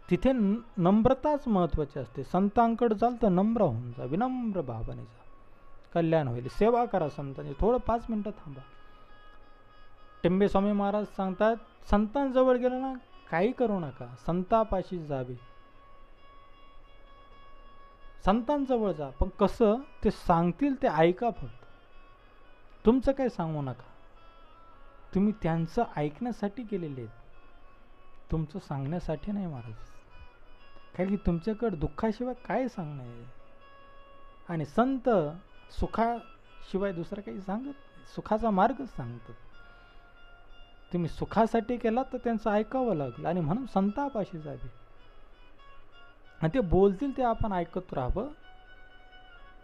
तिथे नम्रताच महत्वाची असते. संतांकडे जाल तर नम्र होऊन जा, विनम्र भावाने जा, कल्याण होईल. सेवा करा संतांची. थोडं 5 मिनिटं थांबा. टेंबे स्वामी महाराज सांगतात, संतांजवळ गेलं ना काही करू नका, संतापाशी जावे. संतांजवळ जा, पण कसं ते सांगतील ते ऐका फक्त. तुमचं काही सांगू नका. तुम्ही त्यांचं ऐकण्यासाठी गेलेले आहेत, तुमचं सांगण्यासाठी नाही महाराज. कारण की तुमच्याकडे दुःखाशिवाय काय सांगणं आहे. आणि संत सुखाशिवाय दुसरं काही सांगत नाही, सुखाचा मार्गच सांगतात. तुम्ही सुखासाठी केलात तर त्यांचं ऐकावं लागलं, आणि म्हणून संतापाशी जावे. आणि ते बोलतील ते आपण ऐकत राहावं.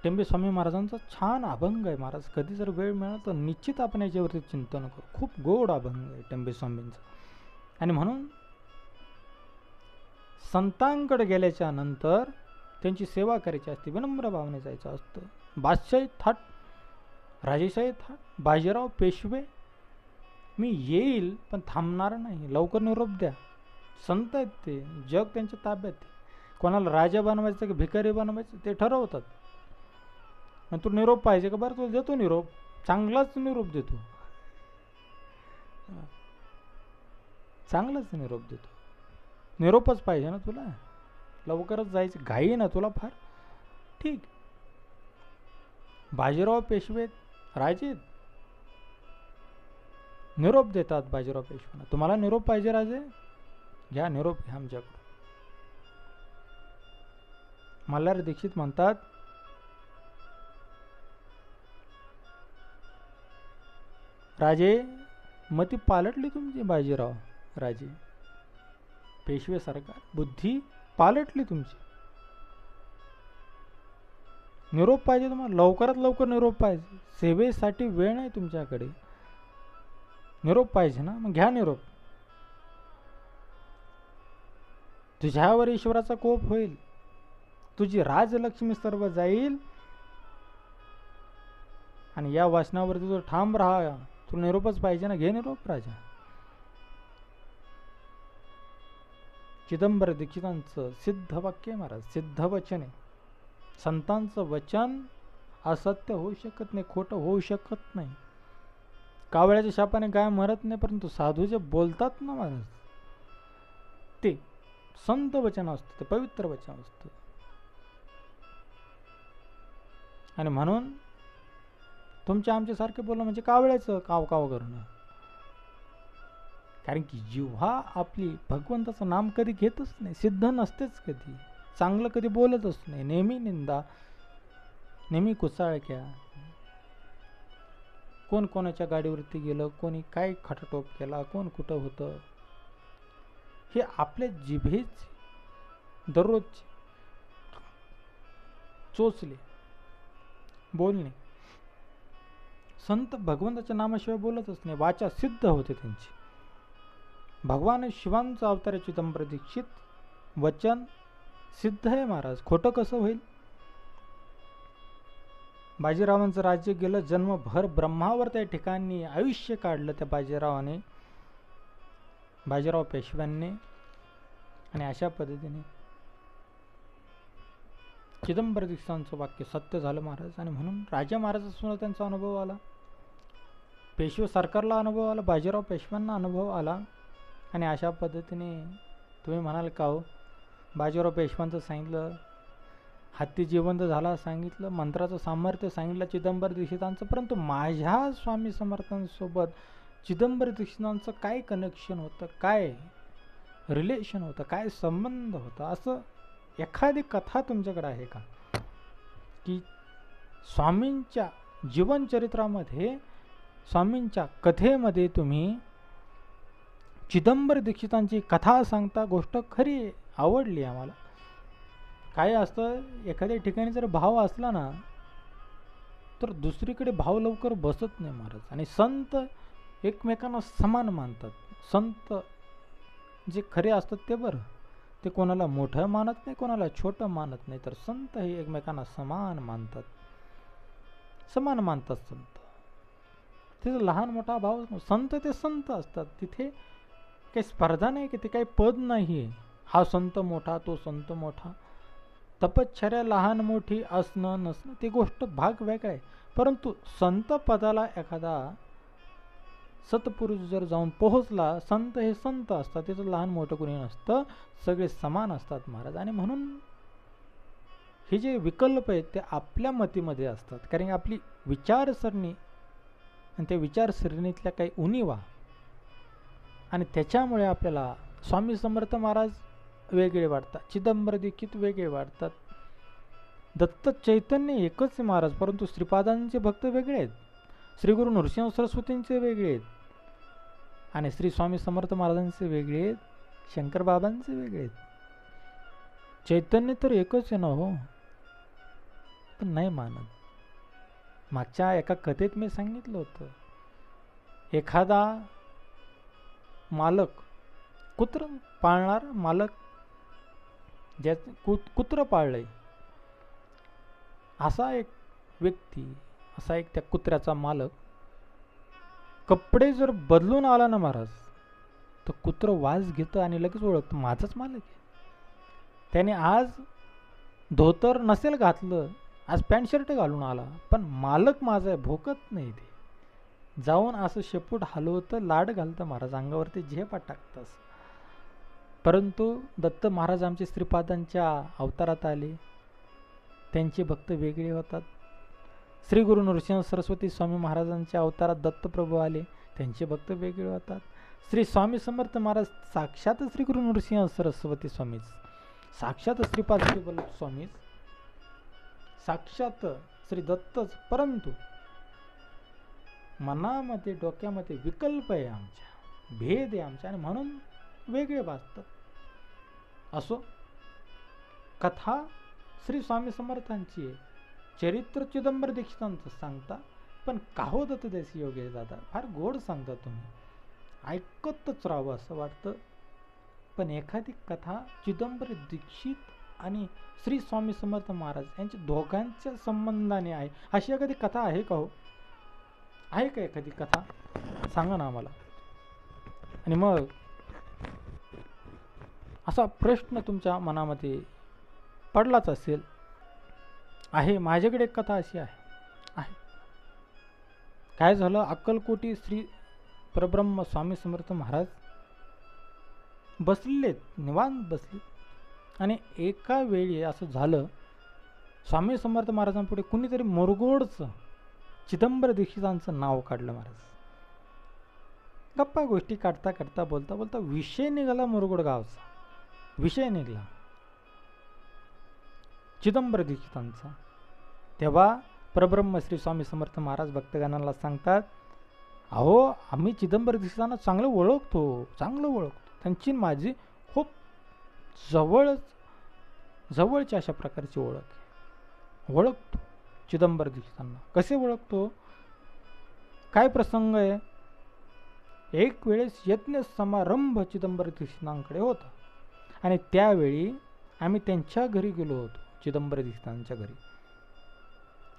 टेंबे स्वामी महाराजांचा छान अभंग आहे महाराज. कधी जर वेळ मिळाला तर निश्चित आपण याच्यावरती चिंतन करू. खूप गोड अभंग आहे टेंबे स्वामींचा. आणि म्हणून संतांकडे गेल्याच्या नंतर त्यांची सेवा करायची असते, विनम्र भावने जायचं असतं. बादशाही थाट, राजेशाही थाट, बाजीराव पेशवे मी येईल पण थांबणार नाही, लवकर निरोप द्या. संत आहेत ते, जग त्यांच्या ताब्यात आहे. कोणाला राजा बनवायचं की भिकारी बनवायचं ते ठरवतात. आणि तू निरोप पाहिजे का, बरं तुला देतो निरोप, चांगलाच निरोप देतो, चांगलाच निरोप देतो. निरोपच पाहिजे ना तुला, लवकरच जायचं घाई ना तुला फार, ठीक. बाजीराव पेशवे राजे निरोप देतात बाजीराव पेशव्यांना. तुम्हाला निरोप पाहिजे राजे, घ्या निरोप घ्या आमच्याकडून. मल्हार दीक्षित म्हणतात, राजे मती पालटली तुमची. बाजीराव राजे पेशवे सरकार बुद्धी पालटली तुमची. निरोप पाहिजे तुम्हाला, लवकरात लवकर निरोप पाहिजे. सेवेसाठी वेळ नाही तुमच्याकडे, निरोप पाहिजे ना, मग घ्या निरोप. तुझ्यावर ईश्वराचा कोप होईल, तुझी राजलक्ष्मी सर्व जाईल, आणि या वाचनावरती तू ठाम राहा. तुला निरोपच पाहिजे ना, घे निरोप राजा. चिदंबर दीक्षितांचं सिद्ध वाक्य महाराज, सिद्ध वचन आहे. संतांचं वचन असत्य होऊ शकत नाही, खोटं होऊ शकत नाही. कावळ्याच्या शापाने गाय मरत नाही, परंतु साधू जे बोलतात ना महाराज, ते संत वचन असतं, ते पवित्र वचन असतं. आणि म्हणून तुमच्या आमच्या सारखे बोलणं म्हणजे कावळ्याचं काव काव करणं. कारण की जिव्हा आपली भगवंताचं नाम कधी घेतच नाही, सिद्ध नसतेच, कधी चांगलं कधी बोलतच नाही, नेहमी निंदा, नेहमी कुचाळक्या. कोण कोणाच्या गाडीवरती गेलं, कोणी काय खटाटोप केला, कोण कुठं होतं, हे आपल्या जिभेच दररोज चोचले बोलणे. संत भगवंताच्या नामाशिवाय बोलतच नाही, वाचा सिद्ध होते त्यांची. भगवान शिवांचा अवतार चिदंबर दीक्षित, वचन सिद्ध आहे महाराज, खोटं कसं होईल. बाजीरावांचं राज्य गेलं, जन्मभर ब्रह्मावर त्या ठिकाणी आयुष्य काढलं त्या बाजीरावाने, बाजीराव पेशव्यांनी. आणि अशा पद्धतीने चिदंबर दीक्षितांचं वाक्य सत्य झालं महाराज. आणि म्हणून राजा महाराजांसमोर त्यांचा अनुभव आला, पेशवे सरकारला अनुभव आला, बाजीराव पेशव्यांना अनुभव आला. आणि अशा पद्धतीने तुम्ही म्हणाल का हो, बाजीराव पेशव्यांचं सांगितलं, हत्ती जिवंत झाला सांगितलं, मंत्राचं सामर्थ्य सांगितलं चिदंबर दीक्षितांचं, परंतु माझ्या स्वामी समर्थांसोबत चिदंबर दीक्षितांचं काय कनेक्शन होतं, काय रिलेशन होतं, काय संबंध होता, असं एखादी कथा तुमच्याकडे आहे का, की स्वामींच्या जीवनचरित्रामध्ये, स्वामींच्या कथेमध्ये तुम्ही चिदंबर दीक्षितांची कथा सांगता, गोष्ट खरी आवडली आम्हाला. काय असतं, एखाद्या ठिकाणी जर भाव असला ना, तर दुसरीकडे भाव लवकर बसत नाही महाराज. आणि संत एकमेकांना समान मानतात. संत जे खरे असतात ते बरं, ते कोणाला मोठं मानत नाही, कोणाला छोटं मानत नाही, तर संत हे एकमेकांना समान मानतात, समान मानतात संत. तिथे लहान मोठा भाव, संत ते संत असतात. तिथे काही स्पर्धा नाही, की ते काही पद नाही, हा संत मोठा, तो संत मोठा. तपश्चर्या लहान मोठी असणं नसणं ती गोष्ट भाग वेगळा आहे, परंतु संत पदाला एखादा सत्पुरुष जर जाऊन पोहोचला, संत हे संत असतात, त्याचं लहान मोठं कोणी नसतं, सगळे समान असतात महाराज. आणि म्हणून हे जे विकल्प आहेत ते आपल्या मतीमध्ये असतात, कारण आपली विचारसरणी आणि त्या विचारसरणीतल्या काही उणीवा, आणि त्याच्यामुळे आपल्याला स्वामी समर्थ महाराज वेगळे वाटतात, चिदंबर दीक्षित वेगळे वाटतात. दत्त चैतन्य एकच आहे महाराज, परंतु श्रीपादांचे भक्त वेगळे आहेत, श्री गुरु नृसिंह सरस्वतींचे वेगळे आहेत, आणि श्री स्वामी समर्थ महाराजांचे वेगळे आहेत, शंकर बाबांचे वेगळे आहेत. चैतन्य तर एकच आहे ना हो, पण नाही मानत. मागच्या एका कथेत मी सांगितलं होतं, एखादा मालक, कुत्र पाळणार मालक, ज्या कुत्र पाळलंय, असा एक व्यक्ती, असा एक त्या कुत्र्याचा मालक कपडे जर बदलून आला ना महाराज, तर कुत्र वास घेतं आणि लगेच ओळखतं माझाच मालक आहे. त्याने आज धोतर नसेल घातलं, आज पॅन्ट शर्ट घालून आला, पण मालक माझा आहे, भोकत नाही. ते जाऊन असं शेपूट हलवतं, लाड घालतं महाराज, अंगावरती झेपा टाकतं. परंतु दत्त महाराज आमचे श्रीपादांच्या अवतारात आले, त्यांचे भक्त वेगळे होतात. श्री गुरु नृसिंह सरस्वती स्वामी महाराजांच्या अवतारात दत्तप्रभू आले, त्यांचे भक्त वेगळे होतात. श्री स्वामी समर्थ महाराज साक्षात श्री गुरु नृसिंह सरस्वती स्वामीच, साक्षात श्रीपाद श्रीवल्लभ स्वामीच, साक्षात श्री दत्तच, परंतु मनामध्ये डोक्यामध्ये विकल्प आहे आमच्या, भेद आहे आमच्या, आणि म्हणून वेगळे वाचतात. असो, कथा श्री स्वामी समर्थांची आहे, चरित्र चिदंबर दीक्षितांचं सांगता, पण काहो दत्त देसी योगेश दादा फार गोड सांगता, तुम्ही ऐकतच राहावं असं वाटतं. पण एखादी कथा चिदंबर दीक्षित आणि श्री स्वामी समर्थ महाराज यांच्या दोघांच्या संबंधाने आहे, अशी एखादी कथा आहे का हो? आहे का एखादी कथा? सांगा ना आम्हाला. आणि मग असा प्रश्न तुमच्या मनामध्ये पडलाच असेल. आहे, माझ्याकडे एक कथा अशी आहे. काय झालं, अक्कलकोटी श्री परब्रह्म स्वामी समर्थ महाराज बसलेत, निवांत बसलेत. आणि एका वेळी असं झालं, स्वामी समर्थ महाराजांपुढे कुणीतरी मुरगोडचं चिदंबर दीक्षितांचं नाव काढलं. महाराज गप्पा गोष्टी काढता काढता बोलता बोलता विषय निघाला मुरगोड गावचा. विषय निघाला चिदंबर दीक्षितांचा. तेव्हा परब्रह्म श्री स्वामी समर्थ महाराज भक्तगणांना सांगतात, अहो आम्ही चिदंबर दीक्षितांना चांगलं ओळखतो. त्यांची माझी खूप जवळची अशा प्रकारची ओळखतो चिदंबर दीक्षितांना. कसे ओळखतो? काय प्रसंग आहे? एक वेळेस यज्ञ समारंभ चिदंबर दीक्षितांकडे होता आणि त्यावेळी आम्ही त्यांच्या घरी गेलो होतो, चिदंबर दीक्षितांच्या घरी.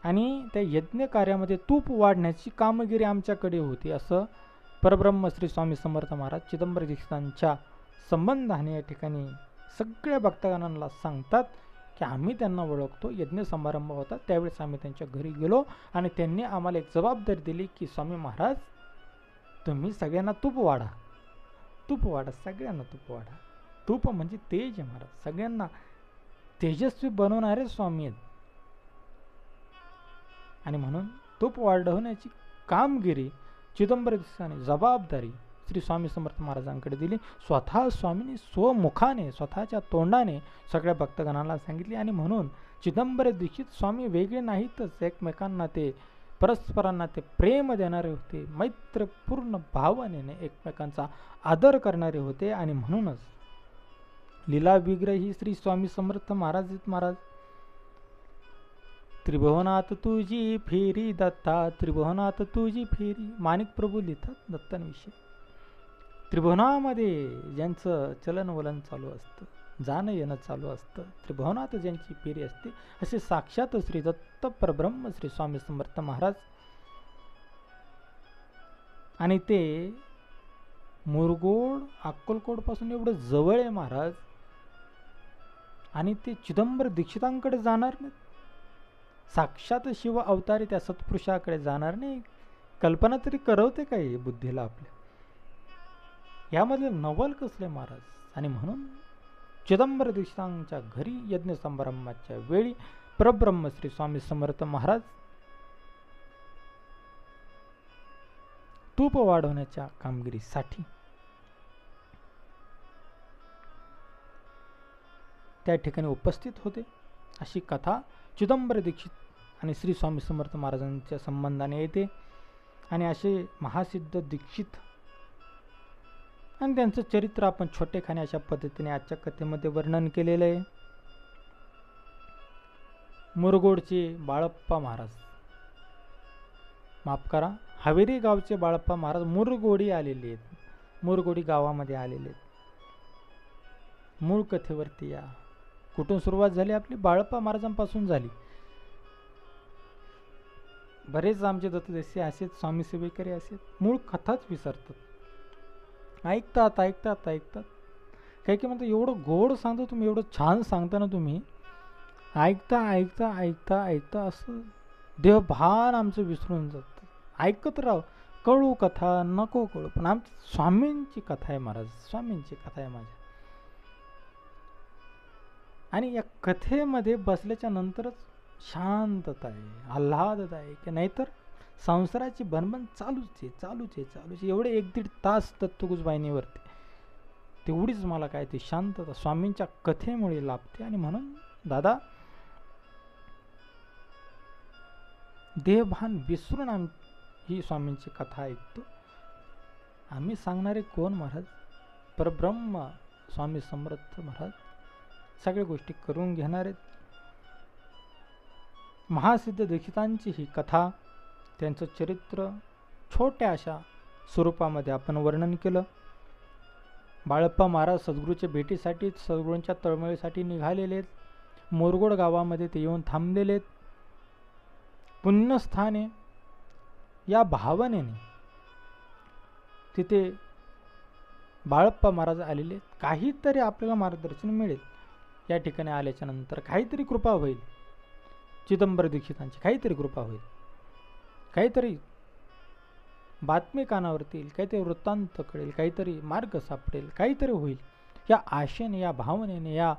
आणि त्या यज्ञ कार्यामध्ये तूप वाढण्याची कामगिरी आमच्याकडे होती, असं परब्रह्म श्री स्वामी समर्थ महाराज चिदंबर दीक्षितांच्या संबंधाने या ठिकाणी सगळ्या भक्तगणांना सांगतात की आम्ही त्यांना ओळखतो. यज्ञ समारंभ होता त्यावेळेस आम्ही त्यांच्या घरी गेलो आणि त्यांनी आम्हाला एक जबाबदारी दिली की स्वामी महाराज तुम्ही सगळ्यांना तूप वाढा, सगळ्यांना तूप वाढा. तूप म्हणजे तेज आहे महाराज, सगळ्यांना तेजस्वी बनवणारे स्वामी आहेत. आणि म्हणून तूप वाढवण्याची कामगिरी चिदंबर दीक्षितांनी जबाबदारी श्री स्वामी समर्थ महाराजांकडे दिली. स्वतः स्वामींनी स्वमुखाने, स्वतःच्या तोंडाने सगळ्या भक्तगणांना सांगितले. आणि म्हणून चिदंबर दीक्षित स्वामी वेगळे नाहीतच, एकमेकांना ते परस्परांना ते प्रेम देणारे होते, मैत्रपूर्ण भावनेने एकमेकांचा आदर करणारे होते. आणि म्हणूनच लीला विग्रही श्री स्वामी समर्थ महाराज त्रिभुवनात तुझी फेरी दत्ता, त्रिभुवनात तुझी फेरी. माणिक प्रभू लिहितात दत्तांविषयी. त्रिभुवनामध्ये ज्यांचं चलनवलन चालू असतं, जाणं येणं चालू असतं, त्रिभुवनात ज्यांची फेरी असते, असे साक्षात श्री दत्त परब्रह्म श्री स्वामी समर्थ महाराज. आणि ते मुरगोड अक्कलकोट पासून एवढं जवळ आहे महाराज. आणि ते चिदंबर दीक्षितांकडे जाणार नाहीत, साक्षात शिव अवतारी त्या सत्पुरुषाकडे जाणार नाही. कल्पना तरी करवते काय बुद्धीला आपल्या? यामधले नवल कसले महाराज. आणि म्हणून चिदंबर दीक्षितांच्या घरी यज्ञ समारंभाच्या वेळी परब्रह्म श्री स्वामी समर्थ महाराज तूप वाढवण्याच्या कामगिरीसाठी त्या ठिकाणी उपस्थित होते. अशी कथा चिदंबर दीक्षित आणि श्री स्वामी समर्थ महाराजांच्या संबंधाने येते. आणि असे महासिद्ध दीक्षित आणि त्यांचं चरित्र आपण छोटेखाने अशा पद्धतीने आजच्या कथेमध्ये वर्णन केलेलं आहे. मुरगोडचे बाळप्पा महाराज, माफ करा, हवेरी गावचे बाळप्पा महाराज मुरगोडी आलेले आहेत, मुरगोडी गावामध्ये आलेले आहेत. मूळ कथेवरती या. कुठून सुरुवात झाली आपली? बाळप्पा महाराजांपासून झाली. बरेच आमचे दत्तदेशी असेच, स्वामी सेवेकरी असेच, मूळ कथाच विसरतात. ऐकतात काही की म्हणतात एवढं गोड सांगता तुम्ही, एवढं छान सांगता ना तुम्ही, ऐकता असं देवभान आमचं विसरून जातं. ऐकत राह, कळू कथा नको कळू, पण आमची स्वामींची कथा आहे महाराज, स्वामींची कथा आहे माझ्या. आणि या कथेमध्ये बसल्याच्या नंतरच शांतता आहे, आल्हादता आहे, की नाहीतर संसाराची बनबन चालूच आहे. एवढे 1-1.5 तास दत्तगुजबाईनीवरती, तेवढीच मला काय ती शांतता स्वामींच्या कथेमुळे लाभते. आणि म्हणून दादा देहभान विसरून ही स्वामींची कथा ऐकतो. आम्ही सांगणारे कोण महाराज? परब्रह्म स्वामी समर्थ महाराज सगळ्या गोष्टी करून घेणार आहेत. महासिद्ध दीक्षितांची ही कथा, त्यांचं चरित्र छोट्या अशा स्वरूपामध्ये आपण वर्णन केलं. बाळप्पा महाराज सद्गुरूच्या भेटीसाठी सद्गुरूंच्या तळमळीसाठी निघालेले आहेत. मोरगोड गावामध्ये ते येऊन थांबलेले आहेत. पुण्यस्थाने या भावनेने तिथे बाळप्पा महाराज आलेले आहेत. काहीतरी आपल्याला मार्गदर्शन मिळेल या ठिकाणी आल्याच्या नंतर, काहीतरी कृपा होईल. चिदंबर दीक्षितांची काहीतरी कृपा होईल, काहीतरी बातमी कानावरती येईल, काहीतरी वृत्तांत कळेल, काहीतरी मार्ग सापडेल, काहीतरी होईल या आशेने, या भावनेने, या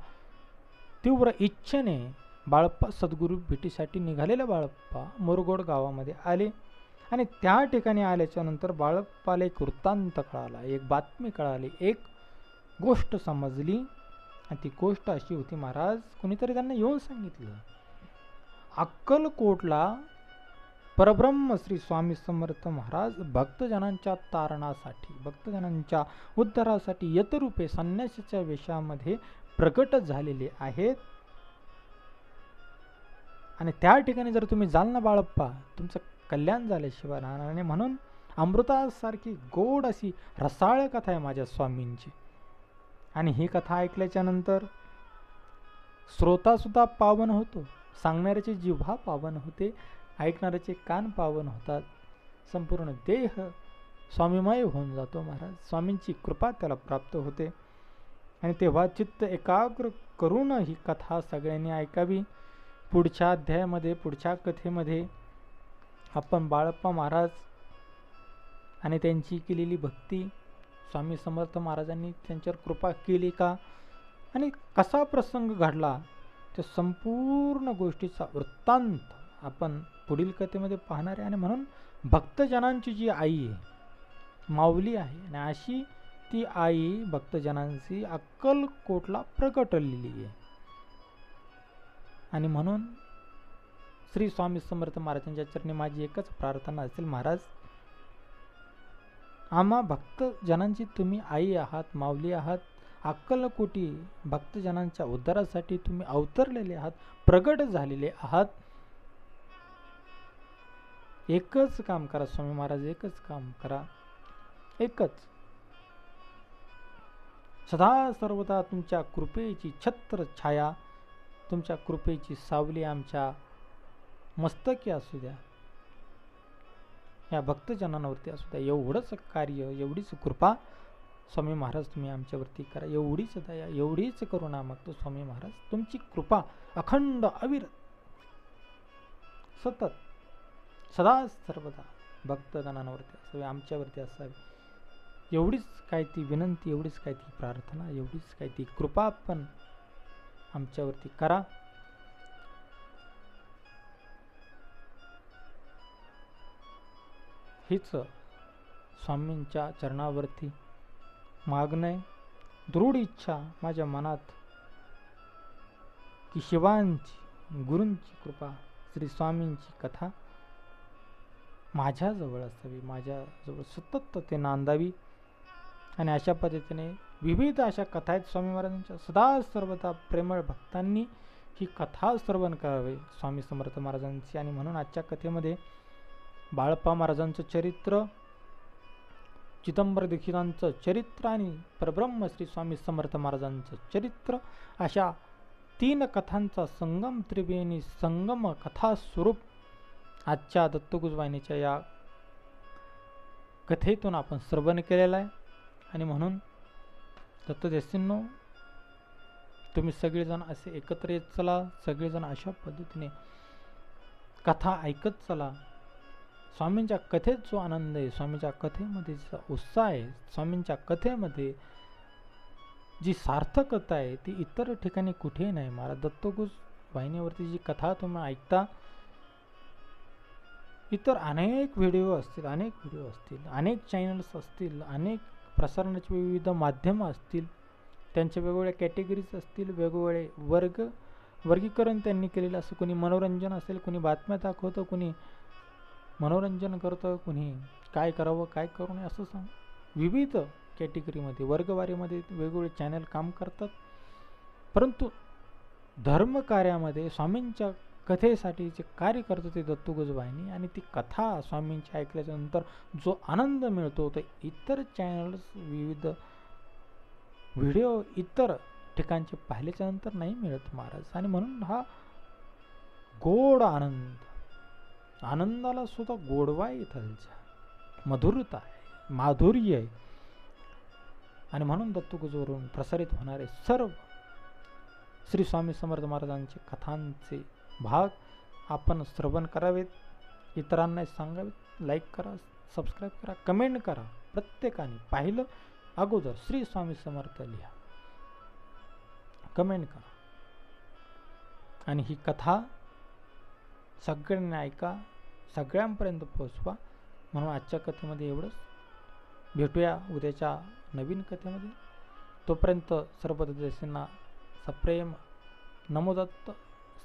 तीव्र इच्छेने बाळप्पा सद्गुरू भेटीसाठी निघालेल्या बाळप्पा मोरगोड गावामध्ये आले. आणि त्या ठिकाणी आल्याच्या नंतर बाळप्पाला एक वृत्तांत कळाला, एक बातमी कळाली, एक गोष्ट समजली. आणि ती गोष्ट अशी होती, महाराज कुणीतरी त्यांना येऊन सांगितलं, अक्कलकोटला परब्रह्म श्री स्वामी समर्थ महाराज भक्तजनांच्या तारणासाठी, भक्तजनांच्या उद्धारासाठी यतरूपे संन्यासाच्या वेशामध्ये प्रकट झालेले आहेत. आणि त्या ठिकाणी जर तुम्ही जाल ना बाळप्पा, तुमचं कल्याण झाल्याशिवाय राहणार नाही. म्हणून अमृतासारखी गोड अशी रसाळ कथा आहे माझ्या स्वामींची. आणि ही कथा ऐकल्याच्या नंतर श्रोता सुद्धा पावन होतो, सांगणाऱ्याची जिव्हा पावन होते, ऐकणाऱ्याचे कान पावन होतात, संपूर्ण देह स्वामीमय होऊन जातो. महाराज स्वामींची कृपा त्याला प्राप्त होते. आणि तेव्हा चित्त एकाग्र करून ही कथा सगळ्यांनी ऐकावी. पुढच्या अध्यायामध्ये, पुढच्या कथेमध्ये आपण बाळप्पा महाराज आणि त्यांची केलेली भक्ती, स्वामी समर्थ महाराजांनी त्यांच्यावर कृपा केली का आणि कसा प्रसंग घडला, त्या संपूर्ण गोष्टीचा वृत्तांत आपण पुढील कथेमध्ये पाहणार आहे. आणि म्हणून भक्तजनांची जी आई आहे, माऊली आहे, आणि अशी ती आई भक्तजनांची अक्कलकोटला प्रकटलेली आहे. आणि म्हणून श्री स्वामी समर्थ महाराजांच्या चरणी माझी एकच प्रार्थना असेल, महाराज आम्हा भक्तजनांची तुम्ही आई आहात, माऊली आहात, अक्कलकोटी भक्तजनांच्या उद्धारासाठी तुम्ही अवतरलेले आहात, प्रगट झालेले आहात. एकच काम करा स्वामी महाराज, एकच काम करा, एकच सदा सर्वदा तुमच्या कृपेची छत्र छाया, तुमच्या कृपेची सावली आमच्या मस्तकी असू द्या, या भक्तजनांवरती असू द्या. एवढंच कार्य, एवढीच कृपा स्वामी महाराज तुम्ही आमच्यावरती करा. एवढीच दया, एवढीच करुणा मागतो स्वामी महाराज. तुमची कृपा अखंड अविरत सतत सदा सर्वदा भक्तजनांवरती असावी, आमच्यावरती असावी. एवढीच काय ती विनंती, एवढीच काय ती प्रार्थना, एवढीच काय ती कृपा आपण आमच्यावरती करा. हीच स्वामींच्या चरणावरती मागणं, दृढ इच्छा माझ्या मनात की शिवांची, गुरूंची कृपा, श्री स्वामींची कथा माझ्याजवळ असावी, माझ्याजवळ सतत ते नांदावी. आणि अशा पद्धतीने विविध अशा कथा आहेत स्वामी महाराजांच्या. सदा सर्वदा प्रेमळ भक्तांनी ही कथा श्रवण करावे स्वामी समर्थ महाराजांची. आणि म्हणून आजच्या कथेमध्ये बाळप्पा महाराजांचं चरित्र, चिदंबर दीक्षितांचं चरित्र आणि परब्रह्म श्री स्वामी समर्थ महाराजांचं चरित्र, अशा 3 कथांचा संगम, त्रिवेणी संगम कथा स्वरूप आजच्या दत्तगुरुवाहिनीच्या या कथेतून आपण श्रवण केलेला आहे. आणि म्हणून दत्तदेशींनो, तुम्ही सगळेजण असे एकत्र येत चला, सगळेजण अशा पद्धतीने कथा ऐकत चला. स्वामींच्या कथेत जो आनंद आहे, स्वामींच्या कथेमध्ये जो उत्साह आहे, स्वामींच्या कथेमध्ये जी सार्थकता आहे, ती इतर ठिकाणी कुठेही नाही. महाराज दत्तगुरु वाहिनीवरती जी कथा तुम्ही ऐकता, इतर अनेक व्हिडिओ असतील, अनेक चॅनल्स असतील, अनेक प्रसारणाचे विविध माध्यमं असतील, त्यांच्या वेगवेगळ्या कॅटेगरीज असतील, वेगवेगळे वर्गीकरण त्यांनी केलेलं असं. कोणी मनोरंजन असेल, कोणी बातम्या दाखवतं, कोणी मनोरंजन करतं, कोणी काय करावं काय करू नये असं सांग. विविध कॅटेगरीमध्ये, वर्गवारीमध्ये वेगवेगळे चॅनल काम करतात. परंतु धर्मकार्यामध्ये स्वामींच्या कथेसाठी जे कार्य करतो ते दत्तगुरु वाहिनी. आणि ती कथा स्वामींची ऐकल्याच्या नंतर जो आनंद मिळतो तो इतर चॅनल्स, विविध व्हिडिओ इतर ठिकाणचे पाहिल्याच्या नंतर नाही मिळत महाराज. आणि म्हणून हा गोड आनंदाला सुद्धा गोडवा आहे इथलच्या, मधुरता आहे, माधुर्य आहे. आणि म्हणून दत्तगुरूवरून प्रसारित होणारे सर्व श्री स्वामी समर्थ महाराजांचे कथांचे भाग आपण श्रवण करावेत, इतरांना सांगावेत. लाईक करा, सबस्क्राईब करा, कमेंट करा. प्रत्येकाने पाहिलं अगोदर श्री स्वामी समर्थ लिहा, कमेंट करा. आणि ही कथा सगळ्यांनी ऐका, सगळ्यांपर्यंत पोहोचवा. म्हणून आजच्या कथेमध्ये एवढंच. भेटूया उद्याच्या नवीन कथेमध्ये. तोपर्यंत सर्व दत्तदासींना सप्रेम नमो दत्त.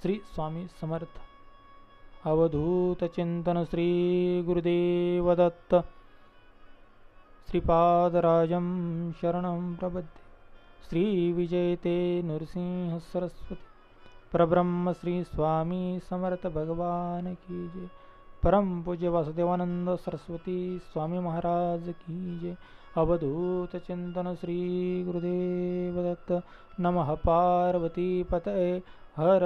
श्री स्वामी समर्थ. अवधूत चिंतन श्री गुरुदेव दत्त. श्रीपादराजं शरणं प्रपद्ये. श्री विजयते नृसिंह सरस्वती. परब्रह्म श्री स्वामी समर्थ भगवान की जय. परम पूज्य वासुदेवानंद सरस्वती स्वामी महाराज की जय. अवधूत चिंतन श्री गुरुदेव दत्त. नमः पार्वती पतये. हर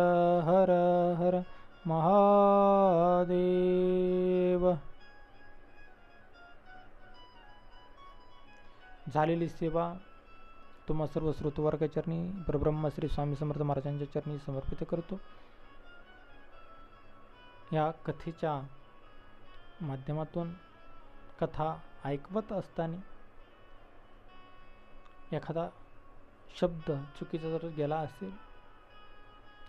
हर हर महादेव. झालेली सेवा तुम्हा सर्व श्रोतवर्गाचरणी परब्रह्म श्री स्वामी समर्थ महाराजांच्या चरणी समर्पित करतो. या कथेच्या माध्यमातून कथा ऐकवत असताना एखादा शब्द चुकीचा जर गेला असेल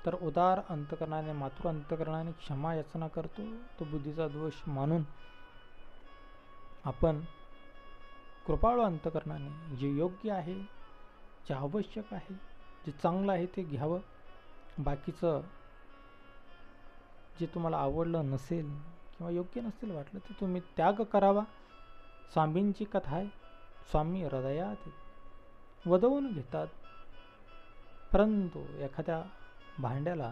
तर उदार अंतकरणाने, मातृ अंतकरणाने क्षमा याचना करतो. तो बुद्धीचा दोष मानून आपण कृपाळू अंतकरणाने जे योग्य आहे, जे आवश्यक आहे, जे चांगलं आहे ते घ्यावं. बाकीचं जे तुम्हाला आवडलं नसेल किंवा योग्य नसेल वाटलं तर तुम्ही त्याग करावा. स्वामींची कथा आहे. स्वामी हृदयात वदवून घेतात. परंतु एखाद्या भांड्याला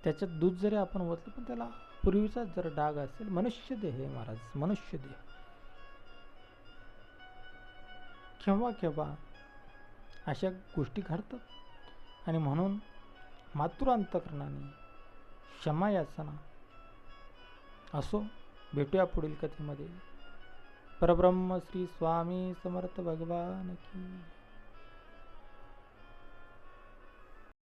त्याच्यात दूध जरी आपण ओतलं पण त्याला पूर्वीचाच जर डाग असेल, मनुष्य देह आहे महाराज, मनुष्य देह. केव्हा केव्हा अशा गोष्टी घडतात. आणि म्हणून मातृ अंतकरणाने क्षमा याचना असो. भेटूया पुढील कथेमध्ये. परब्रह्म श्री स्वामी समर्थ भगवान की